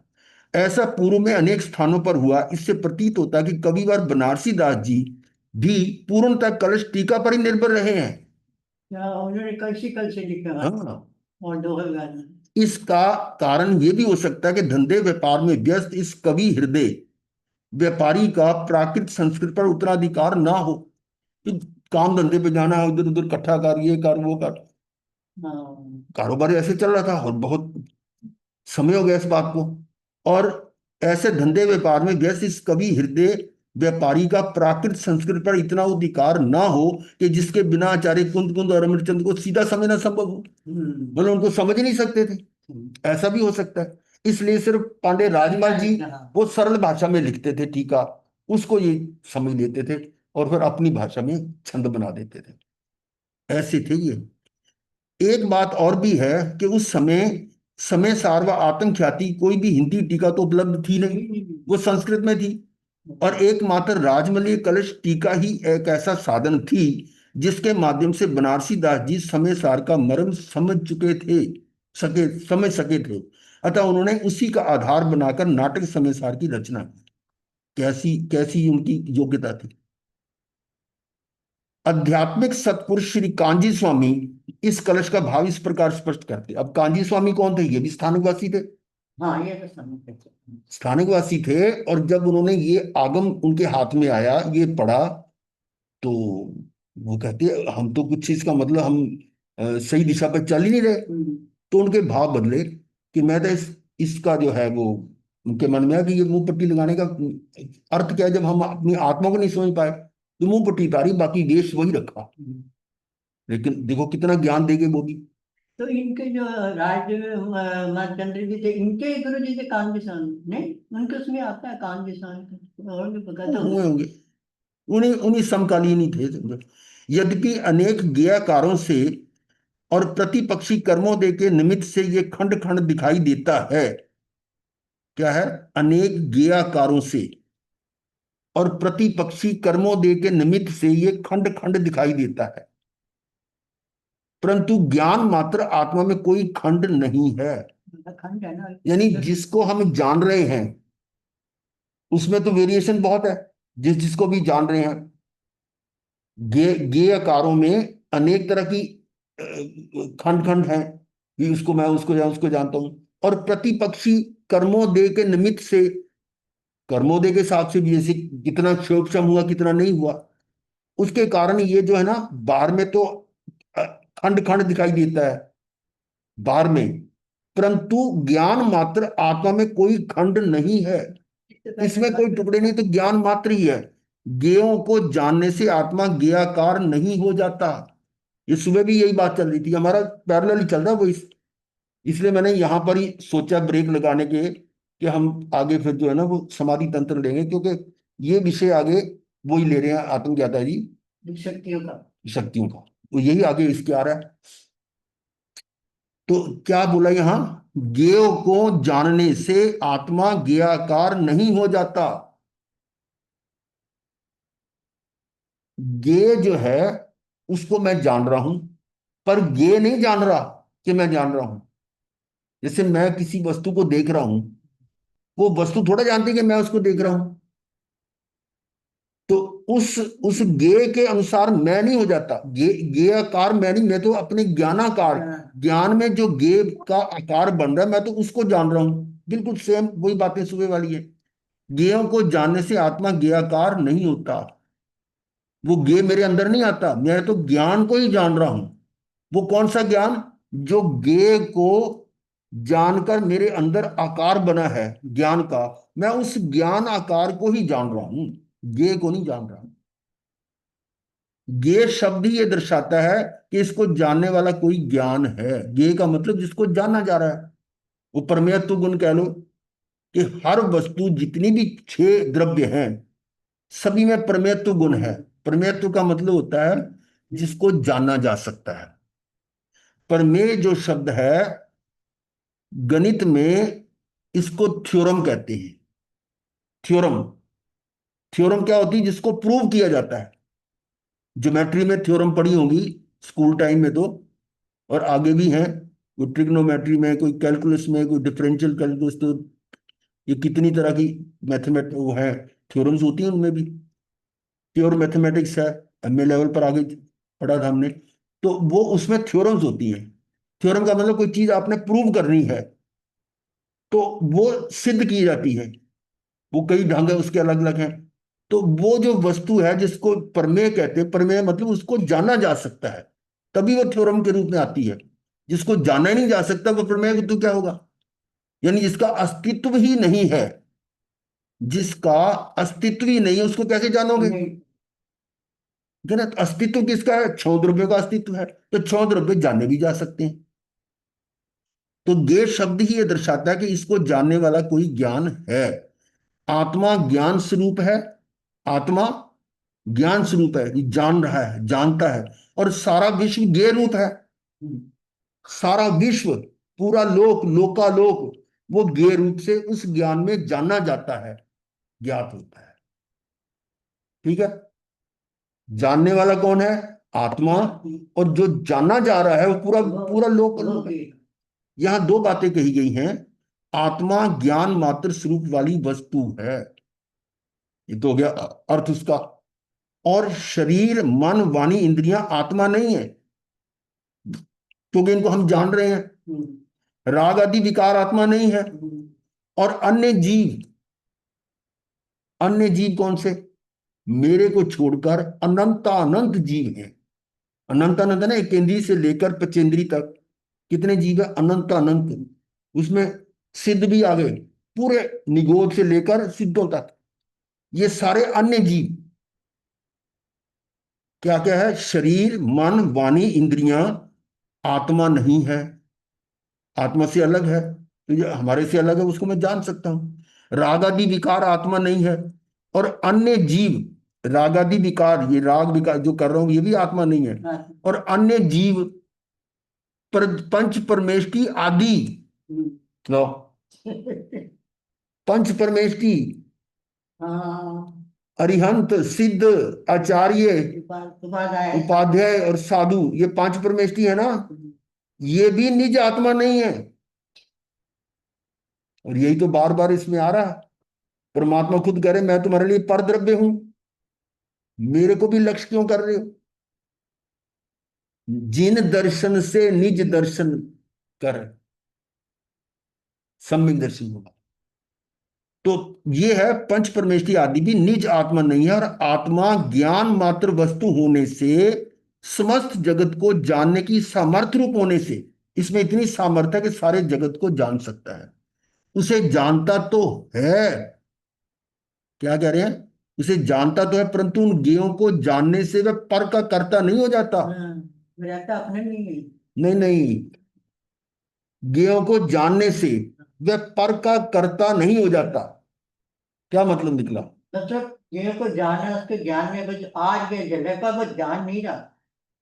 ऐसा पूर्व में अनेक स्थानों पर हुआ। इससे प्रतीत होता है कि कविवर बनारसी दास जी भी पूर्णतः कलश टीका पर ही निर्भर रहे हैं। क्या उन्होंने कल से लिखा है हाँ। और दोहल गाना। इसका कारण ये भी हो सकता है कि धंधे व्यापार में व्यस्त इस कवि हृदय व्यापारी का प्राकृत संस्कृत पर उतना अधिकार ना हो कि काम धंधे पे जाना है, उधर उधर इकट्ठा कर, ये कर वो कर। हाँ। कारोबार ऐसे चल रहा था और बहुत समय हो गया इस बात को। और ऐसे धंधे व्यापार में व्यस्त इस कवि हृदय व्यापारी का प्राकृत संस्कृत पर इतना अधिकार ना हो कि जिसके बिना आचार्य कुंद कुंद और अमरचंद को सीधा समझना संभव हो। मतलब उनको समझ ही नहीं सकते थे। ऐसा भी हो सकता है। इसलिए सिर्फ पांडे राजमल जी वो सरल भाषा में लिखते थे टीका, उसको ये समझ लेते थे और फिर अपनी भाषा में छंद बना देते थे। ऐसे थे ये। एक बात और भी है कि उस समय समय सार व आतंक ख्याति कोई भी हिंदी टीका तो उपलब्ध थी नहीं, वो संस्कृत में थी। और एकमात्र राजमलय कलश टीका ही एक ऐसा साधन थी जिसके माध्यम से बनारसी दास जी समय सार का मर्म समझ चुके थे, समझ सके थे। अतः उन्होंने उसी का आधार बनाकर नाटक समय सार की रचना की। कैसी कैसी उनकी योग्यता थी। आध्यात्मिक सत्पुरुष श्री कांजी स्वामी इस कलश का भाव इस प्रकार स्पष्ट करते। अब कांजी स्वामी कौन थे? ये भी स्थानिकवासी थे। हाँ ये तो समझ स्थानिकवासी थे। और जब उन्होंने ये आगम उनके हाथ में आया, ये पढ़ा, तो वो कहते हम तो कुछ चीज का मतलब हम सही दिशा पर चल ही नहीं रहे। तो उनके भाव बदले कि मैं तो इसका जो है वो उनके मन में है कि ये मुंह पट्टी लगाने का अर्थ क्या है। जब हम अपनी आत्मा को नहीं समझ पाए तो मुंह पट्टी उतारी, बाकी वेश वही रखा। लेकिन देखो कितना ज्ञान देगे वो भी। तो इनके जो राजचंद्र जी थे, इनके गुरु जी थे कान स्वामी नहीं? उनके उसमें आता है कान स्वामी और भी पता तो हुए होंगे, उन्हीं उन्हीं समकालीन ही थे समझो। यद्यपि अनेक गेयकारों से और प्रतिपक्षी कर्मोदय के निमित्त से ये खंड खंड दिखाई देता है। क्या है? अनेक गेयकारों से और प्रतिपक्षी कर्मोदय के निमित्त से ये खंड खंड दिखाई देता है, परंतु ज्ञान मात्र आत्मा में कोई खंड नहीं है। खंड है ना। यानी जिसको हम जान रहे हैं उसमें तो वेरिएशन बहुत है। जिसको भी जान रहे हैं, गेयकारों में अनेक तरह की खंड खंड है कि उसको मैं उसको जानता हूं। और प्रतिपक्षी कर्मोदय के निमित्त से, कर्मोदय के हिसाब से भी जैसे कितना क्षोभशम हुआ कितना नहीं हुआ, उसके कारण ये जो है ना बाहर में तो खंड खंड दिखाई देता है बाहर में, परंतु ज्ञान मात्र आत्मा में कोई खंड नहीं है। इसमें कोई टुकड़े नहीं, तो ज्ञान मात्र ही है। ज्ञेयों को जानने से आत्मा ज्ञेयाकार नहीं हो जाता। ये सुबह भी यही बात चल रही थी, हमारा पैरेलल ही चल रहा है वो। इसलिए मैंने यहां पर ही सोचा ब्रेक लगाने के कि हम आगे फिर जो है ना वो समाधि तंत्र लेंगे, क्योंकि ये विषय आगे वो ही ले रहे हैं आत्मज्ञाता जी शक्तियों का। शक्तियों का, तो यही आगे इसके आ रहा है। तो क्या बोला यहां? ज्ञेय को जानने से आत्मा ज्ञेयाकार नहीं हो जाता। ज्ञेय जो है उसको मैं जान रहा हूं, पर ज्ञेय नहीं जान रहा कि मैं जान रहा हूं। जैसे मैं किसी वस्तु को देख रहा हूं, वो वस्तु थोड़ा जानती कि मैं उसको देख रहा हूं। तो उस ज्ञेय के अनुसार मैं नहीं हो जाता। ज्ञेयाकार मैं नहीं, मैं तो अपने ज्ञानाकार, ज्ञान में जो ज्ञेय का आकार बन रहा है मैं तो उसको जान रहा हूं। बिल्कुल सेम वही बातें सुबह वाली है। ज्ञेयों को जानने से आत्मा ज्ञेयाकार नहीं होता। वो ज्ञेय मेरे अंदर नहीं आता, मैं तो ज्ञान को ही जान रहा हूं। वो कौन सा ज्ञान? जो ज्ञेय को जानकर मेरे अंदर आकार बना है ज्ञान का, मैं उस ज्ञान आकार को ही जान रहा हूं, ज्ञेय को नहीं जान रहा हूं। ज्ञेय शब्द ही ये दर्शाता है कि इसको जानने वाला कोई ज्ञान है। ज्ञेय का मतलब जिसको जाना जा रहा है। वो परमेयत्व गुण कह लो कि हर वस्तु जितनी भी छह द्रव्य हैं सभी में परमेयत्व गुण है। परमेयत्व का मतलब होता है जिसको जाना जा सकता है। प्रमेय जो शब्द है गणित में इसको थ्योरम कहते हैं। थ्योरम, थ्योरम क्या होती है? जिसको प्रूव किया जाता है। ज्योमेट्री में थ्योरम पढ़ी होंगी स्कूल टाइम में तो, और आगे भी हैं, कोई ट्रिग्नोमेट्री में, कोई कैलकुलस में, कोई डिफरेंशियल कैलकुलस, तो ये कितनी तरह की मैथमेट वो है, थ्योरम्स होती हैं उनमें भी। प्योर मैथमेटिक्स है, एमए लेवल पर आगे पढ़ा था हमने, तो वो उसमें थ्योरम्स होती हैं। थ्योरम का मतलब कोई चीज आपने प्रूव करनी है तो वो सिद्ध की जाती है। वो कई ढंग है उसके, अलग अलग हैं। तो वो जो वस्तु है जिसको प्रमेय कहते हैं, प्रमेय मतलब उसको जाना जा सकता है, तभी वो थ्योरम के रूप में आती है। जिसको जाना ही नहीं जा सकता वो प्रमेय तो क्या होगा? यानी जिसका अस्तित्व ही नहीं है, जिसका अस्तित्व ही नहीं है उसको कैसे जानोगे? नहीं, ठीक है ना? तो अस्तित्व किसका है? छह द्रव्यों का अस्तित्व है, तो छह द्रव्य जाने भी जा सकते हैं। तो ज्ञेय शब्द ही ये दर्शाता है कि इसको जानने वाला कोई ज्ञान है। आत्मा ज्ञान स्वरूप है। आत्मा ज्ञान स्वरूप है, ये जान रहा है, जानता है। और सारा विश्व ज्ञेय रूप है। सारा विश्व, पूरा लोक, लोकालोक, वो ज्ञेय रूप से उस ज्ञान में जाना जाता है, ज्ञात होता है। ठीक है? जानने वाला कौन है? आत्मा। और जो जाना जा रहा है वो पूरा पूरा लोक लोक है। यहां दो बातें कही गई हैं। आत्मा ज्ञान मात्र स्वरूप वाली वस्तु है, ये तो हो गया अर्थ उसका। और शरीर मन वाणी इंद्रियां आत्मा नहीं है, क्योंकि इनको हम जान रहे हैं। राग आदि विकार आत्मा नहीं है। और अन्य जीव, अन्य जीव कौन से? मेरे को छोड़कर अनंतानंत जीव हैं। अनंत अनंत है ना, एक केंद्रीय से लेकर पचेंद्री तक कितने जीव है? अनंत अनंत। उसमें सिद्ध भी आ गए, पूरे निगोद से लेकर सिद्धों तक, ये सारे अन्य जीव। क्या क्या है? शरीर मन वाणी इंद्रियां आत्मा नहीं है, आत्मा से अलग है। तो ये हमारे से अलग है, उसको मैं जान सकता हूं। राग आदि विकार आत्मा नहीं है। और अन्य जीव, राग आदि विकार, ये राग विकार जो कर रहा हूं ये भी आत्मा नहीं है। और अन्य जीव पर पंच परमेष्टि आदि, लो, पंच परमेष्टि, हाँ, अरिहंत, सिद्ध, आचार्य, उपाध्याय। उपाध्याय और साधु, ये पांच परमेष्टि है ना, ये भी निज आत्मा नहीं है। और यही तो बार बार इसमें आ रहा है। परमात्मा खुद कह रहे मैं तुम्हारे लिए पर द्रव्य हूं, मेरे को भी लक्ष्य क्यों कर रहे हो? जिन दर्शन से निज दर्शन कर, सम्यक दर्शन होगा। तो ये है पंच परमेष्टि आदि भी निज आत्मा नहीं है। और आत्मा ज्ञान मात्र वस्तु होने से, समस्त जगत को जानने की सामर्थ्य रूप होने से, इसमें इतनी सामर्थ्य है कि सारे जगत को जान सकता है। उसे जानता तो है, क्या कह रहे हैं? उसे जानता तो है, परंतु उन ज्ञेयों को जानने से वह पर का कर्ता नहीं हो जाता। रहता अपने नहीं है। नहीं नहीं, ज्ञेयों को जानने से वह पर का कर्ता नहीं हो जाता। क्या मतलब निकला? मतलब ये को जाना, उसके ज्ञान में बस आज के जगह का वो जान नहीं रहा,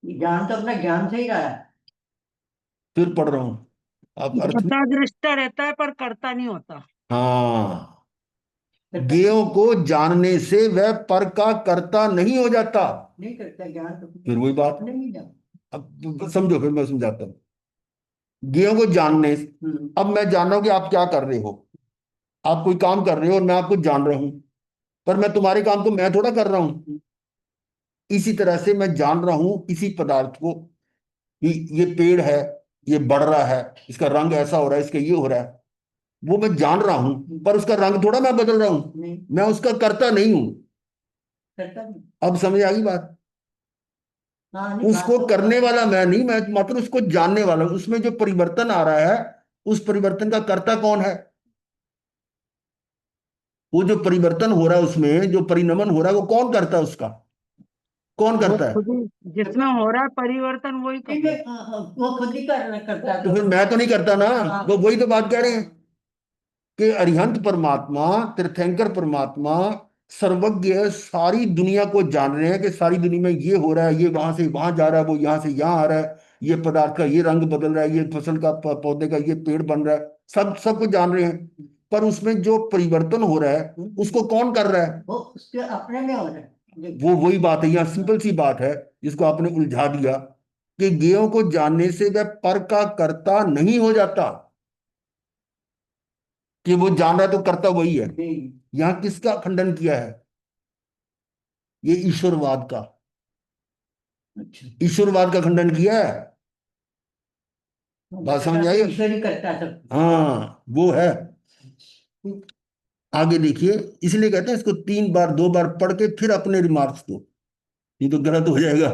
ज्ञान तो अपना ज्ञान से ही रहा है। फिर पढ़ रहा हूं, आप अर्थ में। पता दृष्टा रहता है पर करता नहीं होता। हाँ, ज्ञेयों को जानने से वह पर का कर्ता नहीं हो जाता। नहीं करता ज्ञान तो फिर वही बात, नहीं जान। अब समझो, फिर मैं समझाता हूँ। ज्ञेयों को जानने, अब मैं जान रहा हूं कि आप क्या कर रहे हो, आप कोई काम कर रहे हो और मैं आपको जान रहा हूं, पर मैं तुम्हारे काम को मैं थोड़ा कर रहा हूं। इसी तरह से मैं जान रहा हूं इसी पदार्थ को कि ये पेड़ है, ये बढ़ रहा है, इसका रंग ऐसा हो रहा है, इसका ये हो रहा है, वो मैं जान रहा हूं, पर उसका रंग थोड़ा मैं बदल रहा हूं। नहीं मैं उसका कर्ता नहीं हूं। करता नहीं। अब समझ आ गई बात? हाँ, नहीं, बात उसको तो करने वाला मैं नहीं, मैं मात्र उसको जानने वाला हूं। उसमें जो परिवर्तन आ रहा है, उस परिवर्तन का कर्ता कौन है? वो जो परिवर्तन हो रहा है, उसमें जो परिणमन हो रहा है, वो कौन करता है? उसका कौन वो करता है? खुद ही, जिसमें हो रहा है परिवर्तन वही ठीक करता है, है। हाँ, हाँ, वो खुद ही करता है तो फिर मैं तो नहीं करता ना। हाँ। वो वही तो बात कह रहे हैं कि अरिहंत परमात्मा, तीर्थंकर परमात्मा सर्वज्ञ, सारी दुनिया को जान रहे हैं कि सारी दुनिया में ये हो रहा है, ये वहां से वहां जा रहा है, वो यहां से यहां आ रहा है, ये पदार्थ का ये रंग बदल रहा है, ये फसल का पौधे का ये पेड़ बन रहा है, सब कुछ जान रहे हैं। पर उसमें जो परिवर्तन हो रहा है उसको कौन कर रहा है? वो उसके अपने में हो रहा है। वो वही बात है, यहाँ सिंपल सी बात है जिसको आपने उलझा दिया कि ज्ञेयों को जानने से वह पर का कर्ता नहीं हो जाता, कि वो जान रहा है तो कर्ता वही है। यहाँ किसका खंडन किया है? ये ईश्वरवाद का, अच्छा, ईश्वरवाद का खंडन किया है। बात समझ आई? ईश्वर ही करता है सब। हाँ वो है। आगे देखिए, इसलिए कहते हैं इसको 3 बार 2 बार पढ़ के फिर अपने रिमार्क्स दो, ये तो गलत हो जाएगा।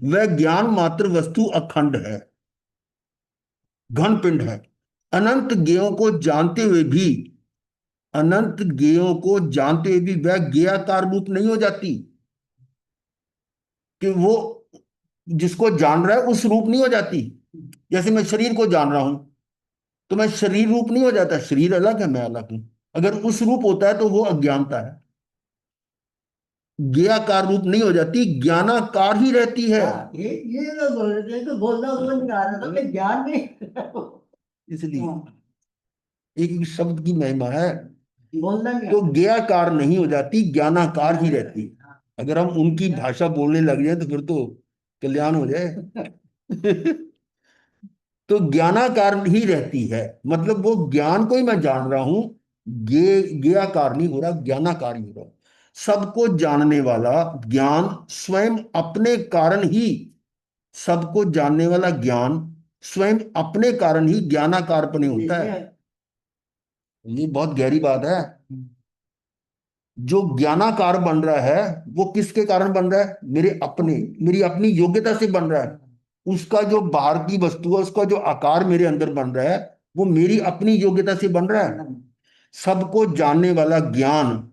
वह ज्ञान मात्र वस्तु अखंड है, घन पिंड है, अनंत ज्ञेयों को जानते हुए भी, अनंत ज्ञेयों को जानते हुए भी वह ज्ञेयाकार रूप नहीं हो जाती, कि वो जिसको जान रहा है उस रूप नहीं हो जाती। जैसे मैं शरीर को जान रहा हूं तो मैं शरीर रूप नहीं हो जाता, शरीर अलग है, मैं अलग हूं। अगर उस रूप होता है तो वो अज्ञानता है। ज्ञेयाकार रूप नहीं हो जाती, ज्ञानाकार ही रहती है। हाँ, ये तो बोल रहे थे, तो बोलना वो नहीं आ रहा था कि ज्ञान नहीं। इसलिए हाँ, एक एक शब्द की महिमा है। बोलना नहीं तो आता। ज्ञेयाकार नहीं हो जाती, ज्ञानाकार ही रहती है। अगर हम उनकी भाषा बोलने लग जाए तो फिर तो कल्याण हो जाए। तो ज्ञानाकार ही रहती है, मतलब वो ज्ञान को ही मैं जान रहा हूं, ज्ञेयाकार नहीं हो रहा, ज्ञानाकार ही हो रहा। सबको जानने वाला ज्ञान स्वयं अपने कारण ही, सबको जानने वाला ज्ञान स्वयं अपने कारण ही ज्ञानाकारपने होता है। ये बहुत गहरी बात है। जो ज्ञानाकार बन रहा है वो किसके कारण बन रहा है? मेरी अपनी योग्यता से बन रहा है। उसका जो बाहर की वस्तु है, उसका जो आकार मेरे अंदर बन रहा है, वो मेरी अपनी योग्यता से बन रहा है। सबको जानने वाला ज्ञान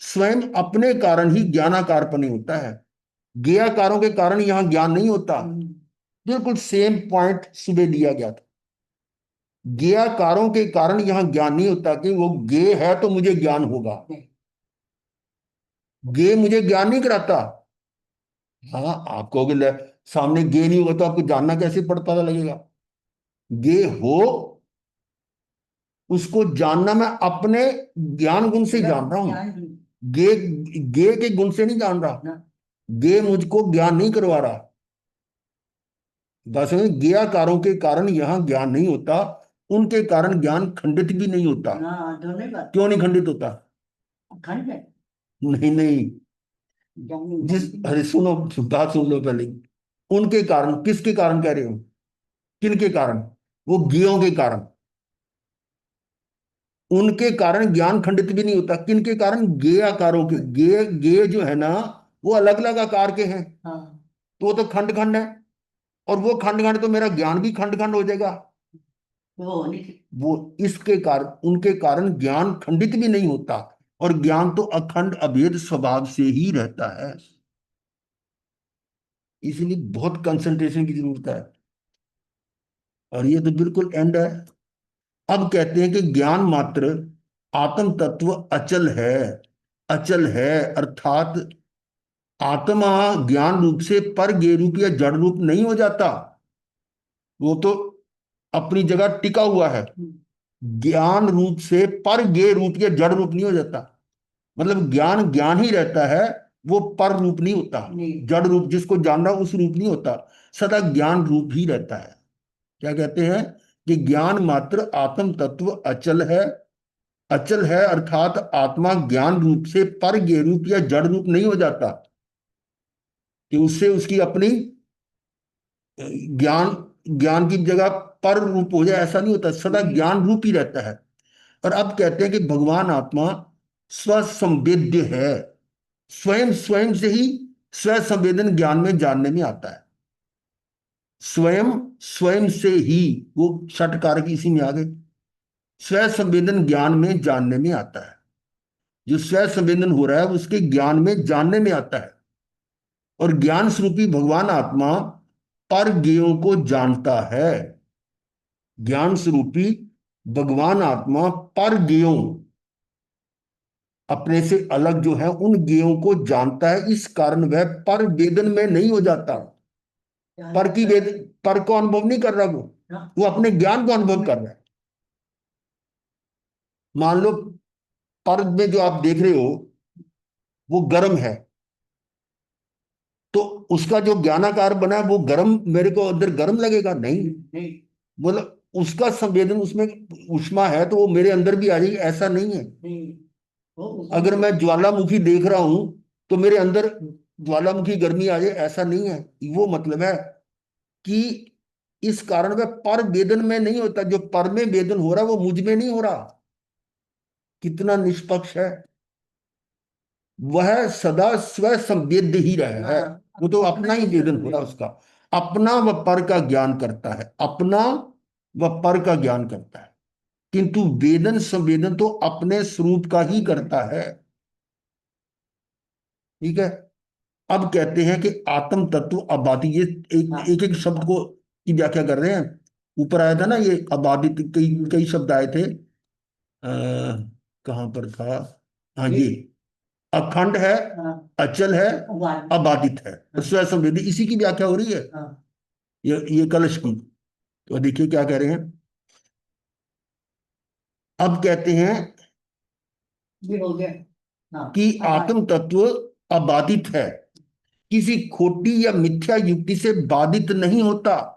स्वयं अपने कारण ही ज्ञानाकारपने होता है। ज्ञेयाकारों के कारण यहां ज्ञान नहीं होता। बिल्कुल सेम पॉइंट सुबह दिया गया था। ज्ञेयाकारों के कारण यहां ज्ञान नहीं होता कि वो ज्ञेय है तो मुझे ज्ञान होगा। ज्ञेय मुझे ज्ञान नहीं कराता। हाँ, आप कहोगे सामने ज्ञेय नहीं होगा तो आपको जानना कैसे पता लगेगा? ज्ञेय हो, उसको जानना मैं अपने ज्ञान गुण से ही जान रहा हूं। ज्ञेय ज्ञेय के गुण से नहीं जान रहा। ज्ञेय मुझको ज्ञान नहीं करवा रहा। बस ज्ञेयाकारों के कारण यहां ज्ञान नहीं होता, उनके कारण ज्ञान खंडित भी नहीं होता। दोनों बात क्यों नहीं खंडित होता? खंड है। नहीं नहीं, अरे सुनो, बात सुन लो पहले। उनके कारण, किसके कारण कह रहे हो? किनके कारण? वो ज्ञेयों के कारण। उनके कारण ज्ञान खंडित भी नहीं होता। किनके कारण? ज्ञेय आकारों के। ज्ञेय ज्ञेय जो है ना, वो अलग अलग आकार के हैं, हाँ, तो वो तो खंड खंड है। और वो खंड खंड तो मेरा ज्ञान भी खंड खंड हो जाएगा। वो नहीं थी। वो इसके कारण, उनके कारण ज्ञान खंडित भी नहीं होता, और ज्ञान तो अखंड अभेद स्वभाव से ही रहता है। इसलिए बहुत कंसंट्रेशन की जरूरत है। और ये तो बिल्कुल एंड है। अब कहते हैं कि ज्ञान मात्र आत्म तत्व अचल है। अचल है अर्थात आत्मा ज्ञान रूप से पर ज्ञेय रूप या जड़ रूप नहीं हो जाता, वो तो अपनी जगह टिका हुआ है। ज्ञान रूप से पर ज्ञेय रूप या जड़ रूप नहीं हो जाता। मतलब ज्ञान ज्ञान ही रहता है, वो पर रूप नहीं होता। नहीं। जड़ रूप जिसको जान रहा उस रूप नहीं होता, सदा ज्ञान रूप ही रहता है। क्या कहते हैं? कि ज्ञान मात्र आत्म तत्व अचल है। अचल है अर्थात आत्मा ज्ञान रूप से पर ज्ञेय रूप या जड़ रूप नहीं हो जाता, कि उससे उसकी अपनी ज्ञान ज्ञान की जगह पर रूप हो जाए, ऐसा नहीं होता, सदा ज्ञान रूप ही रहता है। और अब कहते हैं कि भगवान आत्मा स्वसंवेद्य है। स्वयं स्वयं से ही स्वसंवेदन ज्ञान में जानने में आता है। स्वयं स्वयं से ही, वो षट कारक इसी में आ गए। स्वसंवेदन ज्ञान में जानने में आता है। जो स्वसंवेदन हो रहा है उसके ज्ञान में जानने में आता है। और ज्ञान स्वरूपी भगवान आत्मा पर ज्ञेयों को जानता है। ज्ञान स्वरूपी भगवान आत्मा पर ज्ञेयों, अपने से अलग जो है उन ज्ञेयों को जानता है, इस कारण वह पर वेदन में नहीं हो जाता। पर की वेद पर को अनुभव नहीं कर रहा, वो अपने ज्ञान को अनुभव कर रहा है। मान लो पर में जो आप देख रहे हो वो गर्म है, तो उसका जो ज्ञानाकार बना है वो गर्म, मेरे को अंदर गर्म लगेगा नहीं, नहीं बोला उसका संवेदन, उसमें ऊष्मा है तो वो मेरे अंदर भी आ जाएगी, ऐसा नहीं है। नहीं वो अगर मैं ज्वालामुखी देख रहा हूं तो मेरे अंदर ज्वालामुखी गर्मी आ जाए, ऐसा नहीं है। वो मतलब है कि इस कारण वह पर वेदन में नहीं होता, जो पर में वेदन हो रहा है वो मुझ में नहीं हो रहा। कितना निष्पक्ष है वह, सदा स्व संवेद्य ही रहा है। वो तो अपना ही वेदन हो रहा है उसका, अपना व पर का ज्ञान करता है, अपना व पर का ज्ञान करता है। किंतु वेदन संवेदन तो अपने स्वरूप का ही करता है। ठीक है। अब कहते हैं कि आत्म तत्व अबाधि, ये एक एक शब्द को की व्याख्या कर रहे हैं। ऊपर आया था ना ये अबाधित, कई कई शब्द आए थे। कहाँ पर था? हाँ, ये अखंड है, अचल है, अबाधित है, स्वयं संवेदी, इसी की व्याख्या हो रही है ये कलश की। तो देखिए क्या कह रहे हैं। अब कहते हैं ये हो गया। कि आत्म तत्व अबाधित है, किसी खोटी या मिथ्या युक्ति से बाधित नहीं होता।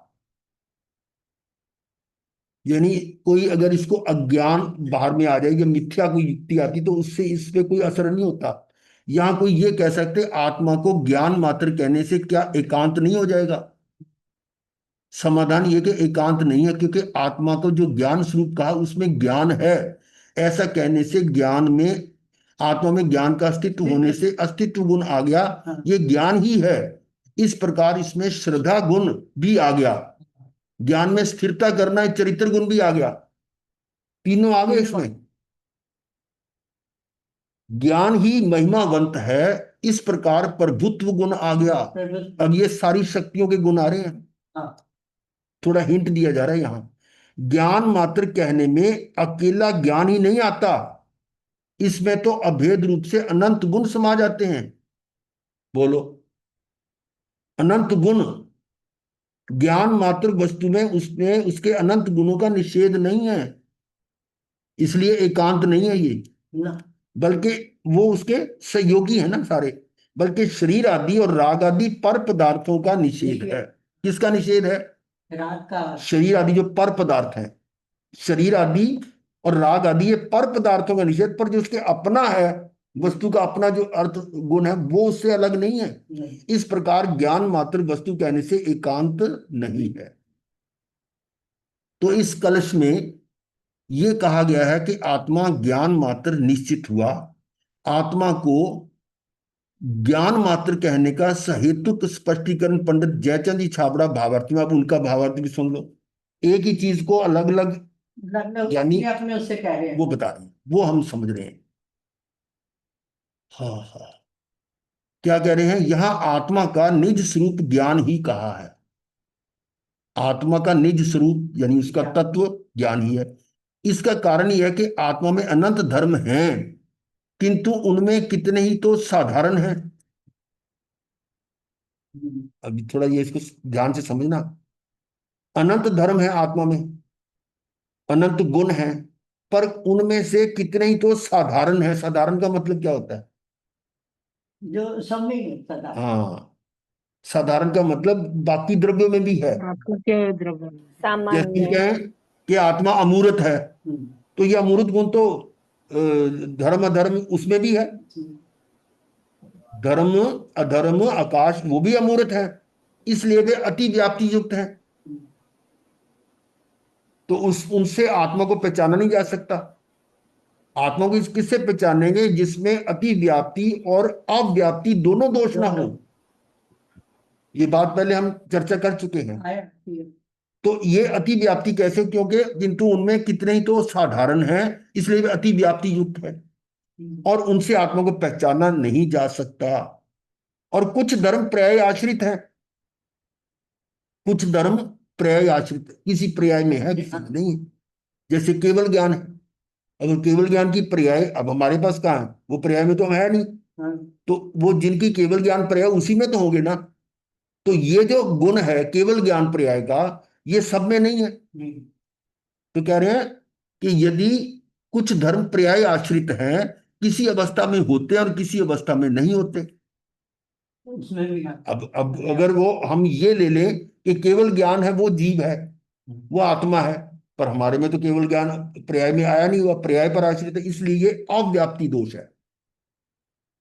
यानी कोई अगर इसको अज्ञान बाहर में आ जाए या मिथ्या कोई युक्ति आती तो उससे इस पे कोई असर नहीं होता। यहां कोई ये कह सकते आत्मा को ज्ञान मात्र कहने से क्या एकांत नहीं हो जाएगा? समाधान ये कि एकांत नहीं है, क्योंकि आत्मा को जो ज्ञान स्वरूप कहा उसमें ज्ञान है। ऐसा कहने से ज्ञान में, आत्मा में ज्ञान का अस्तित्व होने से अस्तित्व गुण आ गया, ये ज्ञान ही है। इस प्रकार इसमें श्रद्धा गुण भी आ गया, ज्ञान में स्थिरता करना चरित्र गुण भी आ गया, तीनों आ गए इसमें। ज्ञान ही महिमावंत है, इस प्रकार प्रभुत्व गुण आ गया। अब ये सारी शक्तियों के गुण आ रहे हैं। थोड़ा हिंट दिया जा रहा है यहां। ज्ञान मात्र कहने में अकेला ज्ञान ही नहीं आता, इसमें तो अभेद रूप से अनंत गुण समा जाते हैं। बोलो, अनंत गुण। ज्ञान मात्र वस्तु में उसमें उसके अनंत गुणों का निषेध नहीं है, इसलिए एकांत नहीं है ये, बल्कि वो उसके सहयोगी है ना सारे। बल्कि शरीर आदि और राग आदि पर पदार्थों का निषेध है। किसका निषेध है? राग का। शरीर आदि जो पर पदार्थ है, शरीर आदि और राग आदि ये पर पदार्थों का निषेध, पर जो उसके अपना है, वस्तु का अपना जो अर्थ गुण है वो उससे अलग नहीं है। इस प्रकार ज्ञान मात्र वस्तु कहने से एकांत नहीं है। तो इस कलश में ये कहा गया है कि आत्मा ज्ञान मात्र निश्चित हुआ। आत्मा को ज्ञान मात्र कहने का सहेतुक स्पष्टीकरण पंडित जयचंद जी छाबड़ा भावार्थी में, आप उनका भावार्थ भी सुन लो। एक ही चीज को अलग अलग यानी अपने उससे कह रहे हैं, वो बता रहे हैं, वो हम समझ रहे हैं। हाँ हाँ, क्या कह रहे हैं यहां? आत्मा का निज स्वरूप ज्ञान ही कहा है। आत्मा का निज स्वरूप यानी उसका तत्व ज्ञान ही है। इसका कारण यह है कि आत्मा में अनंत धर्म हैं, किंतु उनमें कितने ही तो साधारण हैं। अभी थोड़ा ये इसको ध्यान से समझना। अनंत धर्म है आत्मा में, अनंत गुण है, पर उनमें से कितने ही तो साधारण है। साधारण का मतलब क्या होता है? जो सब में सदा। हाँ, साधारण का मतलब बाकी द्रव्यों में भी है। आपको क्या द्रव्य में? जैसे सामान्य। कहें कि आत्मा अमूर्त है, तो ये अमूर्त गुण तो धर्म अधर्म उसमें भी है। धर्म अधर्म आकाश वो भी अमूर्त है, इसलिए वे अति व्याप्ति युक्त हैं। तो उस उनसे आत्मा को पहचाना नहीं जा सकता। आत्मा को किससे पहचानेंगे? जिसमें अति व्याप्ति और अव्याप्ति दोनों दोष ना हो। ये बात पहले हम चर्चा कर चुके हैं। तो ये अति व्याप्ति कैसे? क्योंकि किंतु उनमें कितने ही तो साधारण हैं, इसलिए वे अति व्याप्ति युक्त है और उनसे आत्मा को पहचाना नहीं जा सकता। और कुछ धर्म पर्याय आश्रित है, कुछ धर्म पर्याय आश्रित, किसी पर्याय में है, किसी में नहीं। जैसे केवल ज्ञान है, अगर केवल ज्ञान की पर्याय अब हमारे पास कहाँ है? वो पर्याय में तो है नहीं। तो वो जिनकी केवल ज्ञान पर्याय उसी में तो होंगे ना। तो ये जो गुण है केवल ज्ञान पर्याय का, ये सब में नहीं है। नहीं, तो कह रहे हैं कि यदि कुछ धर्म पर्याय आश्रित हैं, किसी अवस्था में होते हैं और किसी अवस्था में नहीं होते। उसमें भी है। अब अगर वो हम ये ले लें कि केवल ज्ञान है वो जीव है, वो आत्मा है, पर हमारे में तो केवल ज्ञान पर्याय में आया नहीं हुआ, पर्याय पर आश्रित है, इसलिए ये अव्याप्ति दोष है।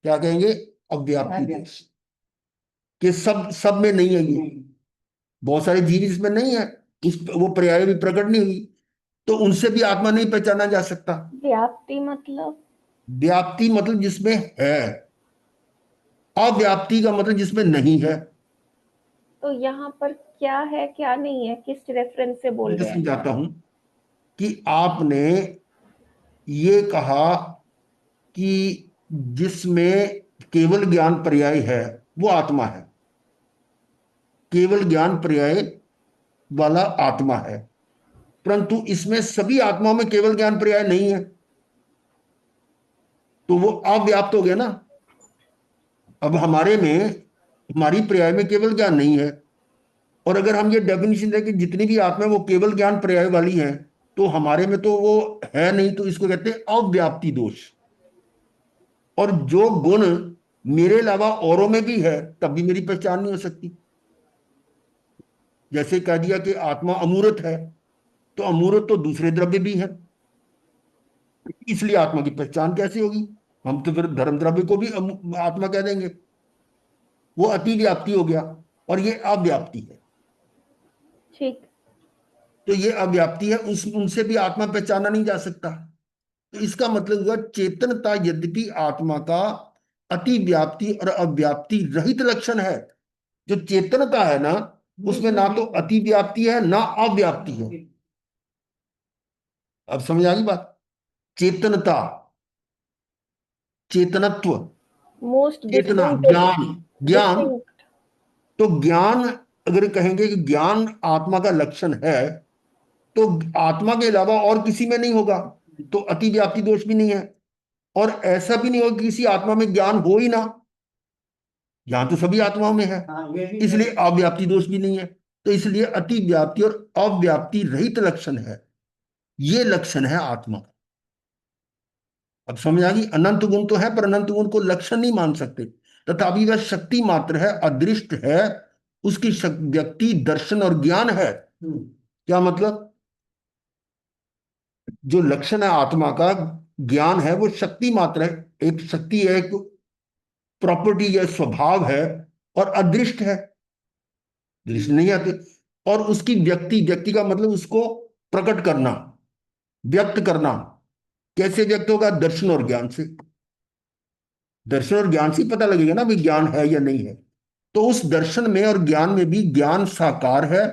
क्या कहेंगे? अव्याप्ति दोष, कि सब सब में नहीं है ये। नहीं, बहुत सारे जीव इसमें नहीं है, उस वो पर्याय भी प्रकट नहीं हुई, तो उनसे भी आत्मा नहीं पहचाना जा सकता। व्याप्ति मतलब? व्याप्ति मतलब जिसमें है, अव्याप्ति का मतलब जिसमें नहीं है। तो यहाँ पर क्या है क्या नहीं है, किस रेफरेंस से बोल मैं रहे हैं? समझाता हूं कि आपने ये कहा कि जिसमें केवल ज्ञान पर्याय है वो आत्मा है, केवल ज्ञान पर्याय वाला आत्मा है, परंतु इसमें सभी आत्माओं में केवल ज्ञान पर्याय नहीं है, तो वो अव्याप्त हो गया ना। अब हमारे में, हमारी पर्याय में केवल ज्ञान नहीं है, और अगर हम ये डेफिनेशन दें कि जितनी भी आत्मा वो केवल ज्ञान पर्याय वाली है, तो हमारे में तो वो है नहीं, तो इसको कहते हैं अव्याप्ति दोष। और जो गुण मेरे अलावा औरों में भी है तब भी मेरी पहचान नहीं हो सकती। जैसे कह दिया कि आत्मा अमूर्त है, तो अमूर्त तो दूसरे द्रव्य भी है, इसलिए आत्मा की पहचान कैसे होगी? हम तो फिर धर्म द्रव्य को भी आत्मा कह देंगे, वो अति व्याप्ति हो गया, और ये अव्याप्ति है। ठीक। तो ये अव्याप्ति है, उस उनसे भी आत्मा पहचाना नहीं जा सकता। तो इसका मतलब हुआ चेतनता यद्यपि आत्मा का अति व्याप्ति और अव्याप्ति रहित लक्षण है, जो चेतनता है ना, उसमें ना तो अति व्याप्ति है ना अव्याप्ति है। अब समझ आ गई बात? चेतनता, चेतनत्व, मोस्ट चेतना, डिस्टिंक्ट, ज्ञान, ज्ञान। डिस्टिंक्ट। तो ज्ञान, अगर कहेंगे कि ज्ञान आत्मा का लक्षण है, तो आत्मा के अलावा और किसी में नहीं होगा, तो अति व्याप्ति दोष भी नहीं है। और ऐसा भी नहीं होगा कि किसी आत्मा में ज्ञान हो ही ना, ज्ञान तो सभी आत्माओं में है, हाँ, ये भी इसलिए अव्याप्ति दोष भी नहीं है। तो इसलिए अति व्याप्ति और अव्याप्ति रहित लक्षण है, ये लक्षण है आत्मा का। अब समझ आ गई? अनंत गुण तो है, पर अनंत गुण को लक्षण नहीं मान सकते, तथापि वह शक्ति मात्र है, अदृष्ट है, उसकी व्यक्ति दर्शन और ज्ञान है। क्या मतलब? जो लक्षण है आत्मा का, ज्ञान है, वो शक्ति मात्र है, एक शक्ति है, एक प्रॉपर्टी है, स्वभाव है, और अदृष्ट है, दृष्टि नहीं आती। और उसकी व्यक्ति, व्यक्ति का मतलब उसको प्रकट करना, व्यक्त करना। कैसे व्यक्त होगा? दर्शन और ज्ञान से। दर्शन और ज्ञान से ही पता लगेगा ना भी ज्ञान है या नहीं है। तो उस दर्शन में और ज्ञान में भी ज्ञान साकार है,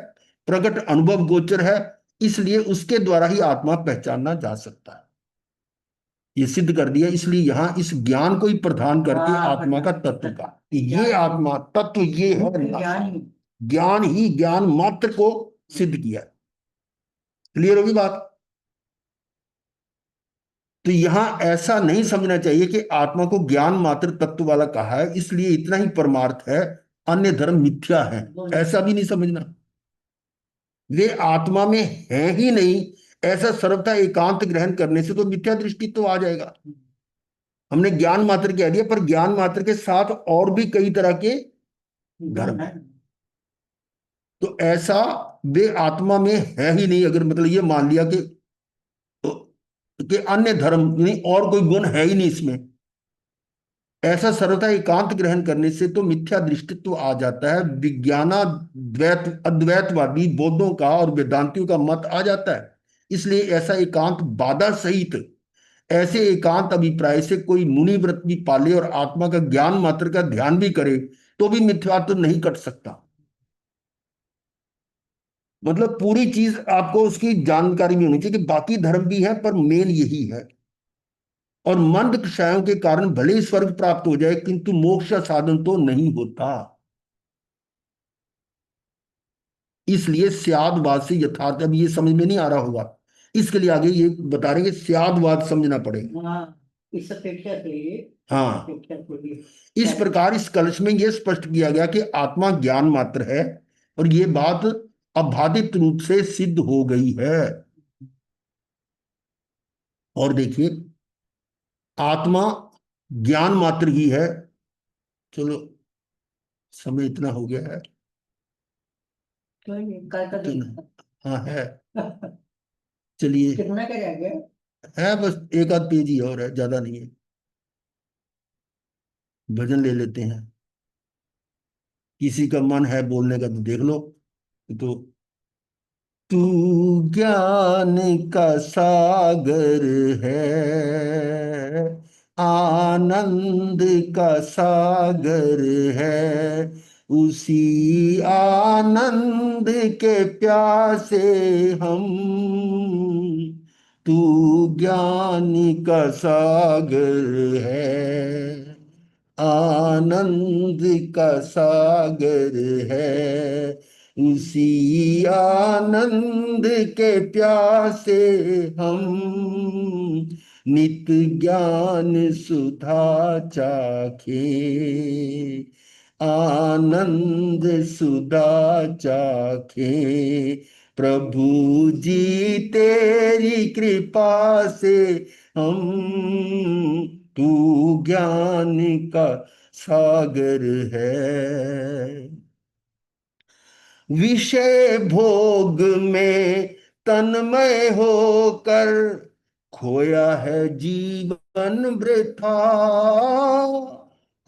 प्रकट अनुभव गोचर है, इसलिए उसके द्वारा ही आत्मा पहचानना जा सकता है। ये सिद्ध कर दिया, इसलिए यहां इस ज्ञान को ही प्रधान करके आत्मा का तत्व का, ये आत्मा तत्व ये है, ज्ञान ही ज्ञान मात्र को सिद्ध किया। क्लियर होगी बात? तो यहां ऐसा नहीं समझना चाहिए कि आत्मा को ज्ञान मात्र तत्व वाला कहा है इसलिए इतना ही परमार्थ है, अन्य धर्म मिथ्या है, ऐसा भी नहीं समझना। वे आत्मा में है ही नहीं, ऐसा सर्वथा एकांत ग्रहण करने से तो मिथ्या दृष्टि तो आ जाएगा। हमने ज्ञान मात्र कह दिया, पर ज्ञान मात्र के साथ और भी कई तरह के धर्म है। तो ऐसा वे आत्मा में है ही नहीं, अगर मतलब ये मान लिया कि अन्य धर्म नहीं और कोई गुण है ही नहीं इसमें, ऐसा सर्वथा एकांत ग्रहण करने से तो मिथ्या दृष्टित्व आ जाता है। विज्ञानाद्वैत अद्वैतवादी बौद्धों का और वेदांतियों का मत आ जाता है। इसलिए ऐसा एकांत बाधा सहित, ऐसे एकांत अभिप्राय से कोई मुनि व्रत भी पाले और आत्मा का ज्ञान मात्र का ध्यान भी करे तो भी मिथ्यात्व नहीं कट सकता। मतलब पूरी चीज आपको उसकी जानकारी भी होनी चाहिए कि बाकी धर्म भी है, पर मेन यही है। और मंद कषायों के कारण भले ही स्वर्ग प्राप्त हो जाए, किंतु मोक्ष का साधन तो नहीं होता। इसलिए स्यादवाद से यथार्थ, अब ये समझ में नहीं आ रहा होगा, इसके लिए आगे ये बता रहे हैं कि स्यादवाद समझना पड़ेगा। इस अपेक्षा से हाँ, अपेक्षा से इस प्रकार इस कलश में यह स्पष्ट किया गया कि आत्मा ज्ञान मात्र है, और ये बात अबाधित रूप से सिद्ध हो गई है। और देखिए, आत्मा ज्ञान मात्र ही है। चलो, समय इतना हो गया है तो ये कल का तो दिन ना, हाँ है, चलिए, कितना का रह गया? है बस एक आध पेज ही और है, ज्यादा नहीं है। भजन ले लेते हैं, किसी का मन है बोलने का तो देख लो। तो तू ज्ञान का सागर है, आनंद का सागर है, उसी आनंद के प्यासे हम। तू ज्ञान का सागर है, आनंद का सागर है, उसी आनंद के प्यासे हम। नित ज्ञान सुधा चाखे, आनंद सुधा चाखे, प्रभु जी तेरी कृपा से हम। तू ज्ञान का सागर है, विषय भोग में तन्मय होकर खोया है जीवन वृथा,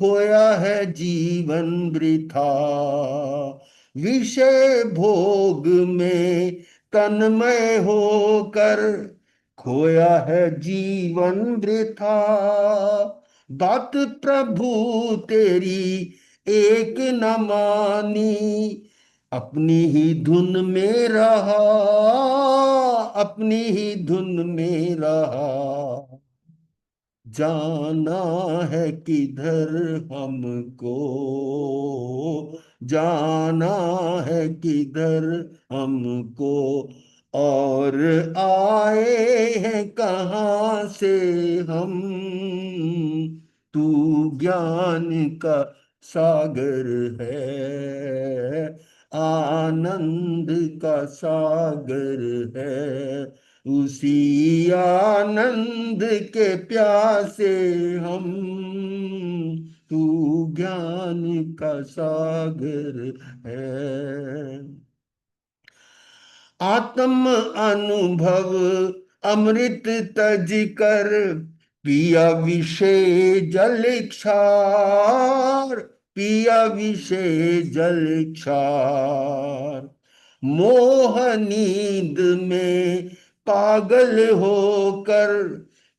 खोया है जीवन वृथा। विषय भोग में तन्मय होकर खोया है जीवन वृथा। बात प्रभु तेरी एक न मानी, अपनी ही धुन में रहा, अपनी ही धुन में रहा। जाना है किधर हमको, जाना है किधर हमको, और आए हैं कहाँ से हम। तू ज्ञान का सागर है, आनंद का सागर है, उसी आनंद के प्यासे हम। तू ज्ञान का सागर है, आत्म अनुभव अमृत तज कर, पिया विषय जल क्षार, पिया विषय जल क्षार। मोह नींद में पागल होकर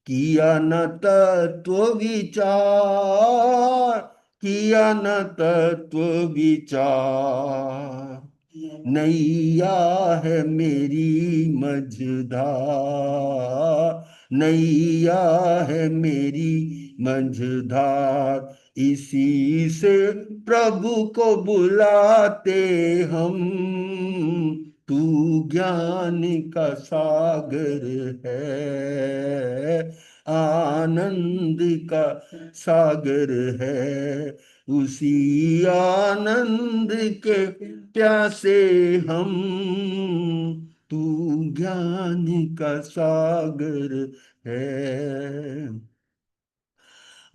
किया न तत्व विचार, किया न तत्व विचार। नैया है मेरी मझधार, नैया है मेरी मझधार, इसी से प्रभु को बुलाते हम। तू ज्ञान का सागर है, आनंद का सागर है, उसी आनंद के प्यासे हम। तू ज्ञान का सागर है,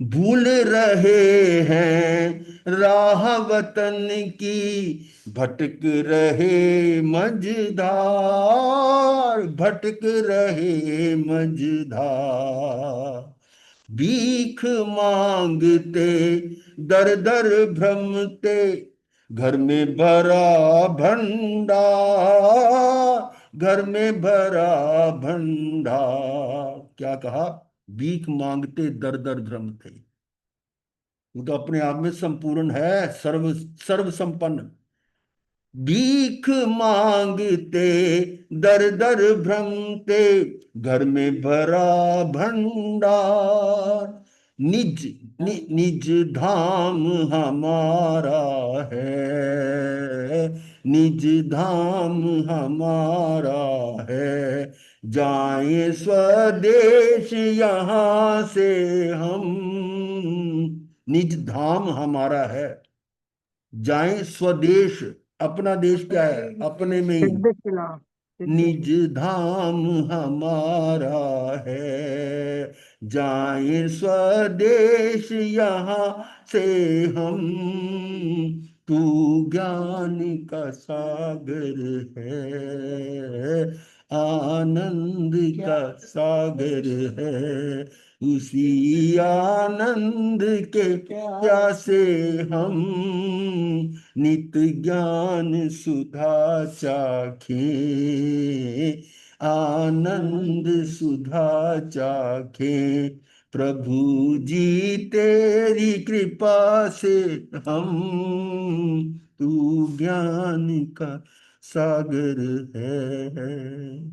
भूल रहे हैं राह वतन की, भटक रहे मझधार, भटक रहे मझधार। भीख मांगते दर दर भ्रमते, घर में भरा भंडार, घर में भरा भंडार। क्या कहा? भीख मांगते दर दर भ्रमते। वो तो अपने आप में संपूर्ण है, सर्व सर्व संपन्न। भीख मांगते दर दर भ्रमते, घर में भरा भंडार। निज धाम हमारा है, निज धाम हमारा है, जाएं स्वदेश यहाँ से हम, निज धाम हमारा है। जाएं स्वदेश, अपना देश क्या है, अपने में ही। सिद्ध शिला, निज धाम हमारा है, जाएं स्वदेश यहाँ से हम, तू ज्ञान का सागर है, आनंद का सागर है। उसी आनंद के प्यासे हम, नित ज्ञान सुधा चाखे, आनंद सुधा चाखे। प्रभु जी तेरी कृपा से हम, तू ज्ञान का सागर है।